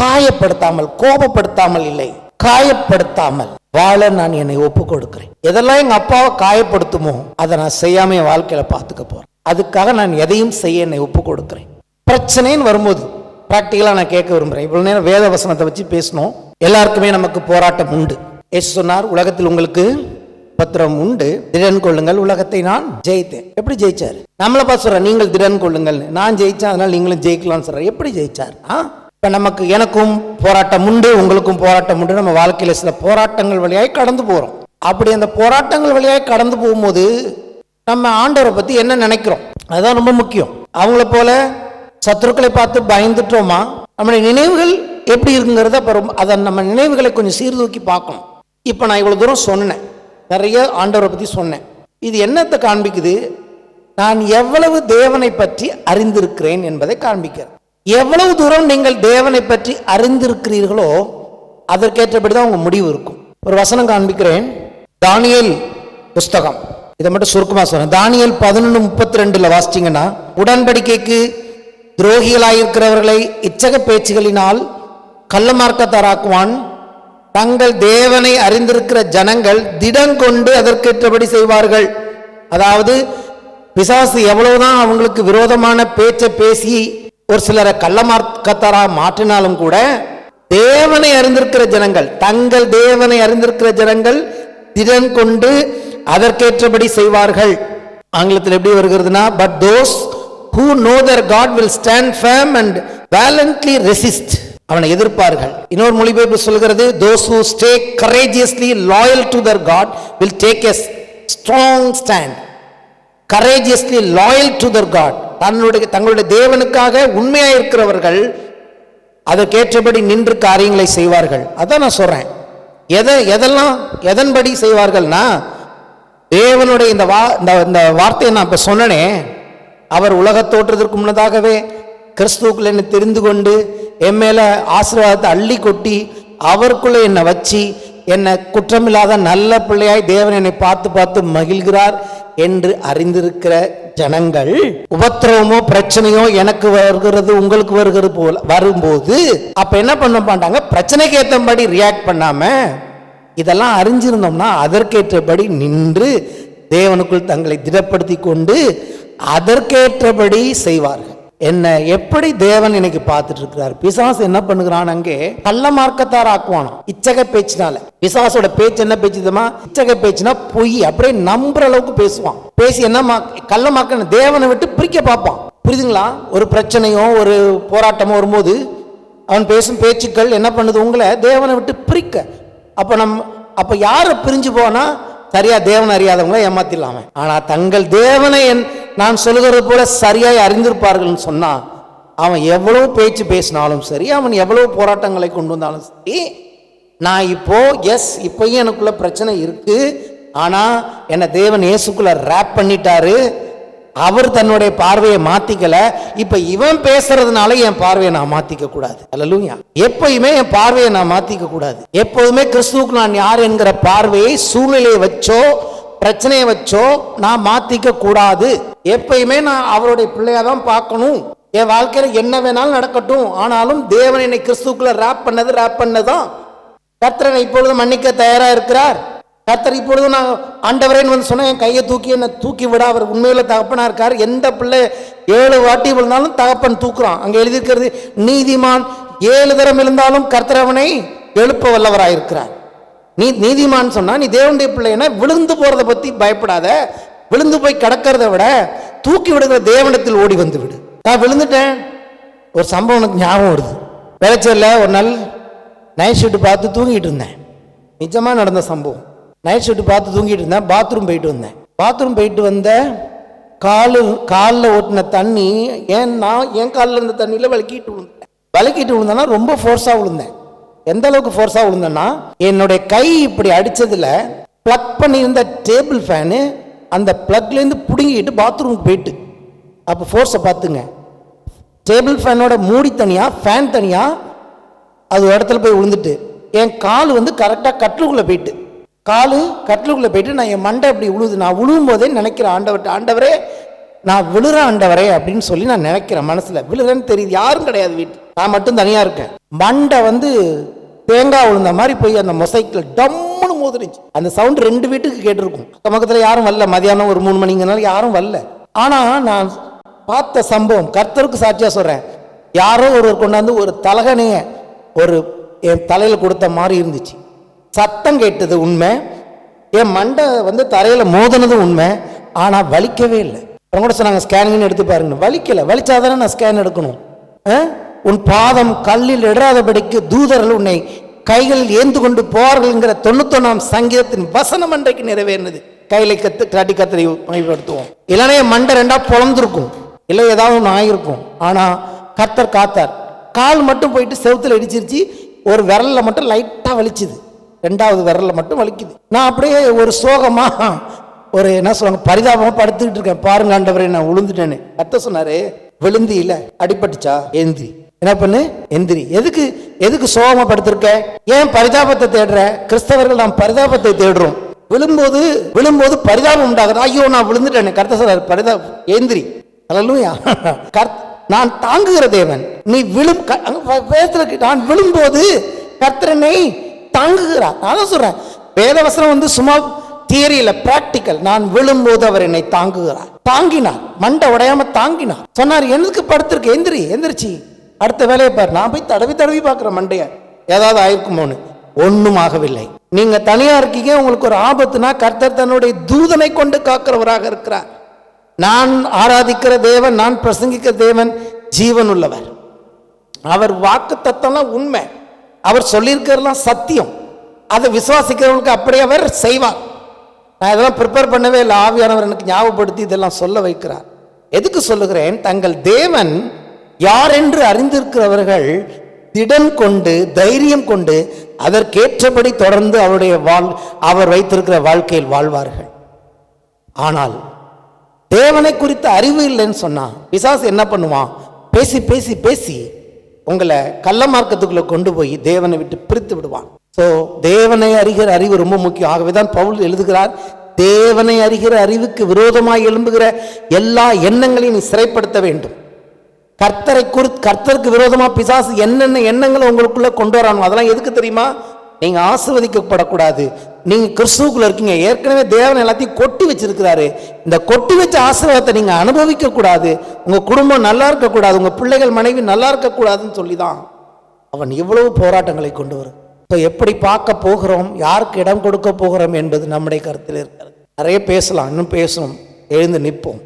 காயப்படுத்தாமல், கோபப்படுத்தாமல் இல்லை, காயப்படுத்தாமல் வாழ நான் என்னை ஒப்பு கொடுக்கிறேன். எதெல்லாம் எங்க அப்பாவை காயப்படுத்துமோ அதை நான் செய்யாம என் வாழ்க்கையில பார்த்துக்க போறேன். அதுக்காக நான் எதையும் செய்ய என்னை ஒப்பு கொடுக்கிறேன். பிரச்சனைன்னு வரும்போது பிராக்டிக்கலா நான் கேட்க விரும்புறேன். இவ்வளவு நேரம் வேத வசனத்தை வச்சு பேசணும். எல்லாருக்குமே நமக்கு போராட்டம் உண்டு. இயேசு சொன்னார், உலகத்தில் உங்களுக்கு பத்திரம் உண்டு, திடன் கொள்ளுங்கள், உலகத்தை நான் ஜெயித்தேன். எப்படி ஜெயிச்சாரு? நம்மளை பார்த்து சொல்ற, நீங்கள் திடன் கொள்ளுங்கள், நான் ஜெயிச்சேன் அதனால நீங்களும் ஜெயிக்கலாம்னு சொல்ற. எப்படி ஜெயிச்சார்? இப்ப நமக்கு எனக்கும் போராட்டம் உண்டு, உங்களுக்கும் போராட்டம் உண்டு. நம்ம வாழ்க்கையில சில போராட்டங்கள் வழியாய் கடந்து போறோம். அப்படி அந்த போராட்டங்கள் வழியாய் கடந்து போகும்போது நம்ம ஆண்டவரை பத்தி என்ன நினைக்கிறோம், அதுதான் ரொம்ப முக்கியம். அவங்கள போல சத்துருக்களை பார்த்து பயந்துட்டோமா? நம்முடைய நினைவுகள் எப்படி இருக்குங்கிறத அதை நம்ம நினைவுகளை கொஞ்சம் சீர்தூக்கி பார்க்கணும். இப்போ நான் இவ்வளோ தூரம் சொன்னேன், நிறைய ஆண்டவரை பற்றி சொன்னேன். இது என்னத்தை காண்பிக்குது? நான் எவ்வளவு தேவனை பற்றி அறிந்திருக்கிறேன் என்பதை காண்பிக்கிறேன். எவ்வளவு தூரம் நீங்கள் தேவனை பற்றி அறிந்திருக்கிறீர்களோ அதற்கேற்றபடி தான் உங்கள் முடிவு இருக்கும். ஒரு வசனம் காண்பிக்கிறேன். தானியேல் புஸ்தகம், இதை மட்டும் சுருக்கமாக சொல்றேன். தானியேல் 11:32 வாசிச்சிங்கன்னா, உடன்படிக்கைக்கு துரோகிகளாயிருக்கிறவர்களை இச்சக பேச்சுகளினால் கள்ளமார்க்கத்தாராக்குவான். தங்கள் தேவனை அறிந்திருக்கிற ஜனங்கள் திடங்கொண்டு அதற்கேற்றபடி செய்வார்கள். அதாவது பிசாசு எவ்வளவுதான் அவங்களுக்கு விரோதமான பேச்சை பேசி ஒரு சிலரை கள்ளமார்க்கத்தாரா மாற்றினாலும் கூட தேவனை அறிந்திருக்கிற ஜனங்கள், தங்கள் தேவனை அறிந்திருக்கிற ஜனங்கள் திடன் கொண்டு அதற்கேற்றபடி செய்வார்கள். ஆங்கிலத்தில் எப்படி வருகிறதுனா, but those who know their God will stand firm and valiantly resist. அவனை எதிர்ப்பார்கள். இன்னொரு மொழிபெயர்ப்பு சொல்கிறது, those who stay courageously loyal to their God will take a strong stand. courageously loyal to their God, தங்களுடைய தேவனுக்காக உண்மையாக இருக்கிறவர்கள் அதற்கேற்றபடி நின்று காரியங்களை செய்வார்கள். அதான் நான் சொல்றேன். எதெல்லாம் எதன்படி செய்வார்கள்னா, தேவனுடைய இந்த வார்த்தையை நான் இப்ப சொன்னனே, அவர் உலக தோற்றத்திற்கு முன்னதாகவே கிறிஸ்துவுக்குள்ள என்னை தெரிந்து கொண்டு என் மேல ஆசீர்வாதத்தை அள்ளி கொட்டி அவருக்குள்ள என்னை வச்சு என்னை குற்றமில்லாத நல்ல பிள்ளையாய் தேவன் என்னை பார்த்து பார்த்து மகிழ்கிறார் என்று அறிந்திருக்கிற ஜனங்கள், உபத்திரவமோ பிரச்சனையோ எனக்கு வருகிறது உங்களுக்கு வருகிறது போல வரும்போது அப்ப என்ன பண்ண மாட்டாங்க? பிரச்சனைக்கு ஏற்றபடி ரியாக்ட் பண்ணாம இதெல்லாம் அறிஞ்சிருந்தோம்னா அதற்கேற்றபடி நின்று தேவனுக்குள் தங்களை திடப்படுத்தி கொண்டு அதற்கேற்றபடி செய்வார்கள். என்ன எப்படி தேவன் இன்னைக்கு பார்த்துட்டு இருக்கிறார்? பிசாசு என்ன பண்ணுகிறான்? அங்கே கள்ள மார்க்கத்தார் ஆக்குவானோ இச்சக பேச்சினால. பிசாசோட பேச்சு என்ன பேச்சுதமா? இச்சக பேச்சுனா பொய், அப்படியே நம்புற அளவுக்கு பேசுவான். பேசி என்ன கள்ளமாக்க தேவனை விட்டு பிரிக்க பார்ப்பான். புரியுதுங்களா? ஒரு பிரச்சனையோ ஒரு போராட்டமோ வரும்போது அவன் பேசும் பேச்சுக்கள் என்ன பண்ணுது? உங்களை தேவனை விட்டு பிரிக்க. அப்ப யாரை பிரிஞ்சு போனா? சரியா தேவன் அறியாதவங்கள ஏமாத்திடலாம. ஆனா தங்கள் தேவனை நான் சொல்லுகிறது போல சரியாய் அறிந்திருப்பார்கள் சொன்னா அவன் எவ்வளவு பேச்சு பேசினாலும் சரி, அவன் எவ்வளவு போராட்டங்களை கொண்டு வந்தாலும் சரி, நான் இப்பயும் எனக்குள்ள பிரச்சனை இருக்கு, ஆனா என்ன தேவன் இயேசுக்குள்ள ரேப் பண்ணிட்டாரு, அவர் தன்னுடைய பார்வையை மாத்திக்கல, இப்ப இவன் பேசுறதுனால என் பார்வையை நான் மாத்திக்க கூடாது. அல்லேலூயா. எப்பயுமே என் பார்வையை நான் மாத்திக்க கூடாது. எப்போதுமே கிறிஸ்துவுக்கு நான் யார் என்கிற பார்வையை சூழ்நிலையை வச்சோ பிரச்சனையை வச்சோ நான் மாத்திக்க கூடாது. எப்பயுமே நான் அவருடைய பிள்ளையா தான் பார்க்கணும். என் வாழ்க்கையில என்ன வேணாலும் நடக்கட்டும், ஆனாலும் தேவன் என்னை கிறிஸ்துக்குள்ள ரேப் பண்ணதான். கர்த்தரை இப்பொழுது மன்னிக்க தயாரா இருக்கிறார். கர்த்தர் இப்பொழுது நான் ஆண்டவரேன்னு வந்து சொன்ன என் கையை தூக்கி என்ன தூக்கி விட அவர் உண்மையில தகப்பனா இருக்கார். எந்த பிள்ளை 7 வாட்டி விழுந்தாலும் தகப்பன் தூக்குறான். அங்க எழுதியிருக்கிறது, நீதிமான் 7 தரம் விழுந்தாலும் கர்த்தர் அவனை எழுப்ப வல்லவராயிருக்கிறார். நீ நீதிமான் சொன்னா நீ தேவனுடைய பிள்ளைன்னா விழுந்து போறதை பத்தி பயப்படாத. விழுந்து போய் கிடக்கிறத விட தூக்கி விடுகிற தேவனத்தில் ஓடி வந்து விடு. நான் விழுந்துட்டேன். ஒரு சம்பவம் எனக்கு ஞாபகம் வருது. விளைச்சல்ல ஒரு நாள் நைட் ஷூட்டு பார்த்து தூங்கிட்டு இருந்தேன். நிஜமா நடந்த சம்பவம். நைட் ஷூட்டு பார்த்து தூங்கிட்டு இருந்தேன். பாத்ரூம் போயிட்டு வந்தேன். பாத்ரூம் போயிட்டு வந்த காலில் ஓட்டின தண்ணி நான் என் காலில் இருந்த தண்ணியில் வலிக்கிட்டு விழுந்தேன்னா ரொம்ப ஃபோர்ஸாக விழுந்தேன். எந்த அளவுக்கு ஃபோர்ஸாக விழுந்தேன்னா என்னுடைய கை இப்படி அடித்ததில் ப்ளக் பண்ணியிருந்த டேபிள் ஃபேனு அந்த ப்ளக்லேருந்து பிடுங்கிட்டு பாத்ரூமுக்கு போயிட்டு. அப்போ ஃபோர்ஸை பார்த்துங்க. டேபிள் ஃபேனோட மூடி தனியாக ஃபேன் தனியாக அது ஒரு இடத்துல போய் விழுந்துட்டு என் கால் வந்து கரெக்டாக கட்டிலுக்குள்ளே போயிட்டு நான் என் மண்டை அப்படி விழுது. நான் விழுவும் போதே நினைக்கிறேன், ஆண்டவரே நான் விழுறேன் ஆண்டவரே அப்படின்னு சொல்லி நான் நினைக்கிறேன். மனசில் விழுறேன்னு தெரியுது, யாரும் கிடையாது வீட்டு, நான் மட்டும் தனியாக இருக்கேன். மண்டை வந்து தேங்காய் விழுந்த மாதிரி போய் அந்த மொசைக்கில் டம்முன்னு மோதிருச்சு. அந்த சவுண்ட் 2 வீட்டுக்கு கேட்டிருக்கும். பக்கத்தில் யாரும் வரல. மதியானம் ஒரு 3 மணிங்கனால யாரும் வரல. ஆனால் நான் பார்த்த சம்பவம் கர்த்தருக்கு சாட்சியாக சொல்கிறேன். யாரோ ஒருவர் கொண்டாந்து ஒரு தலகணைய என் தலையில் கொடுத்த மாதிரி இருந்துச்சு. சத்தம் கேட்டது உண்மை. என் மண்டை வந்து தரையில் மோதினது உண்மை. ஆனால் வலிக்கவே இல்லை. அவங்க கூட சொன்னாங்க ஸ்கேனிங்னு எடுத்து பாருங்க. வலிக்கலை. வலிச்சாதானே நான் ஸ்கேன் எடுக்கணும். உன் பாதம் கல்லில் இடராதபடிக்கு தூதர்கள் உன்னை கைகளில் ஏந்து கொண்டு போவார்கள்ங்கிற 91ஆம் சங்கீதத்தின் வசனம் அன்றைக்கு நிறைவேறினது. கையில கத்தி கத்தரை பயன்படுத்துவோம். இல்லைன்னா என் மண்டை 2ஆ பொழந்திருக்கும், இல்லை ஏதாவது ஒன்று ஆகிருக்கும். ஆனால் கர்த்தர் காத்தார். கால் மட்டும் போயிட்டு செவுத்துல இடிச்சிருச்சு. ஒரு விரலில் மட்டும் லைட்டாக வலிச்சுது. 2வது விரலில் மட்டும் வலிக்குது. நான் அப்படியே ஒரு சோகமா ஒரு என்ன சொல்லுவாங்க பரிதாபமாக படுத்துக்கிட்டு இருக்கேன். பாருங்க ஆண்டவரே நான் விழுந்துட்டேன்னு. கர்த்தர் சொன்னாரு, விழுந்து இல்லை அடிபட்டுச்சா, எந்திரி. என்ன பண்ணு, எந்திரி. எதுக்கு சோகமா படுத்திருக்க? ஏன் பரிதாபத்தை தேடுற? கிறிஸ்தவர்கள் நாம் பரிதாபத்தை தேடுறோம். விழும்போது பரிதாபம் உண்டாகுது. ஐயோ நான் விழுந்துட்டேன். கர்த்தர் சொல்றாரு, எந்திரி. அல்லேலூயா. நான் தாங்குகிற தேவன். நீ நான் விழும்போது கர்த்தரனை தாங்குகிறார். நான் சொல்றேன், வேதவசனம் வந்து சும்மா தியரியில பிராக்டிக்கல். நான் விழும்போது அவர் என்னை தாங்கினார். மண்டை உடையாம தாங்கினார். சொன்னார், எனக்கு படுத்திருக்க, எந்திரிச்சு அடுத்த வேலையை பாரு. நான் போய் தடவி பார்க்கிறேன் மண்டைய, ஏதாவது ஆயிருக்குமோன்னு. ஒன்றும் ஆகவில்லை. நீங்க தனியா இருக்கீங்க, உங்களுக்கு ஒரு ஆபத்துனா கர்த்தர் தன்னுடைய தூதனை கொண்டு காக்கிறவராக இருக்கிறார். நான் ஆராதிக்கிற தேவன், நான் பிரசங்கிக்கிற தேவன் ஜீவன் உள்ளவர். அவர் வாக்கு தத்தம்லாம் உண்மை. அவர் சொல்லியிருக்கிறதுலாம் சத்தியம். அதை விசுவாசிக்கிறவங்களுக்கு அப்படியே அவர் செய்வார். நான் இதெல்லாம் ப்ரிப்பேர் பண்ணவே இல்லை. ஆவியானவர் எனக்கு ஞாபகப்படுத்தி இதெல்லாம் சொல்ல வைக்கிறார். எதுக்கு சொல்லுகிறேன்? தங்கள் தேவன் யார் என்று அறிந்திருக்கிறவர்கள் திடன் கொண்டு தைரியம் கொண்டு அதற்கேற்றபடி தொடர்ந்து அவர் வைத்திருக்கிற வாழ்க்கையில் வாழ்வார்கள். ஆனால் தேவனை குறித்த அறிவு இல்லைன்னு சொன்னா பிசாசு என்ன பண்ணுவான்? பேசி உங்களை கள்ள மார்க்கத்துக்குள்ள கொண்டு போய் தேவனை விட்டு பிரித்து விடுவான். ஸோ தேவனை அறிகிற அறிவு ரொம்ப முக்கியம். ஆகவேதான் பவுல் எழுதுகிறார், தேவனை அறிகிற அறிவுக்கு விரோதமாய் எழும்புகிற எல்லா எண்ணங்களையும் நீ சிறைப்படுத்த வேண்டும். கர்த்தருக்கு விரோதமா பிசாசு என்னென்ன எண்ணங்களை உங்களுக்குள்ள கொண்டு வரானோ அதெல்லாம் எதுக்கு தெரியுமா? நீங்க ஆசீர்வதிக்கப்படக்கூடாது. நீங்க கிறிஸ்துவுக்குள்ள இருக்கீங்க, ஏற்கனவே தேவன் எல்லாத்தையும் கொட்டி வச்சிருக்கிறாரு. இந்த கொட்டி வச்ச ஆசீர்வாதத்தை நீங்க அனுபவிக்க கூடாது, உங்க குடும்பம் நல்லா இருக்கக்கூடாது, உங்க பிள்ளைகள் மனைவி நல்லா இருக்கக்கூடாதுன்னு சொல்லிதான் அவன் இவ்வளவு போராட்டங்களை கொண்டு வரும். இப்போ எப்படி பார்க்க போகிறோம், யாருக்கு இடம் கொடுக்க போகிறோம் என்பது நம்முடைய கருத்தில் இருக்கிறது. நிறைய பேசலாம், இன்னும் பேசணும். எழுந்து நிற்போம்.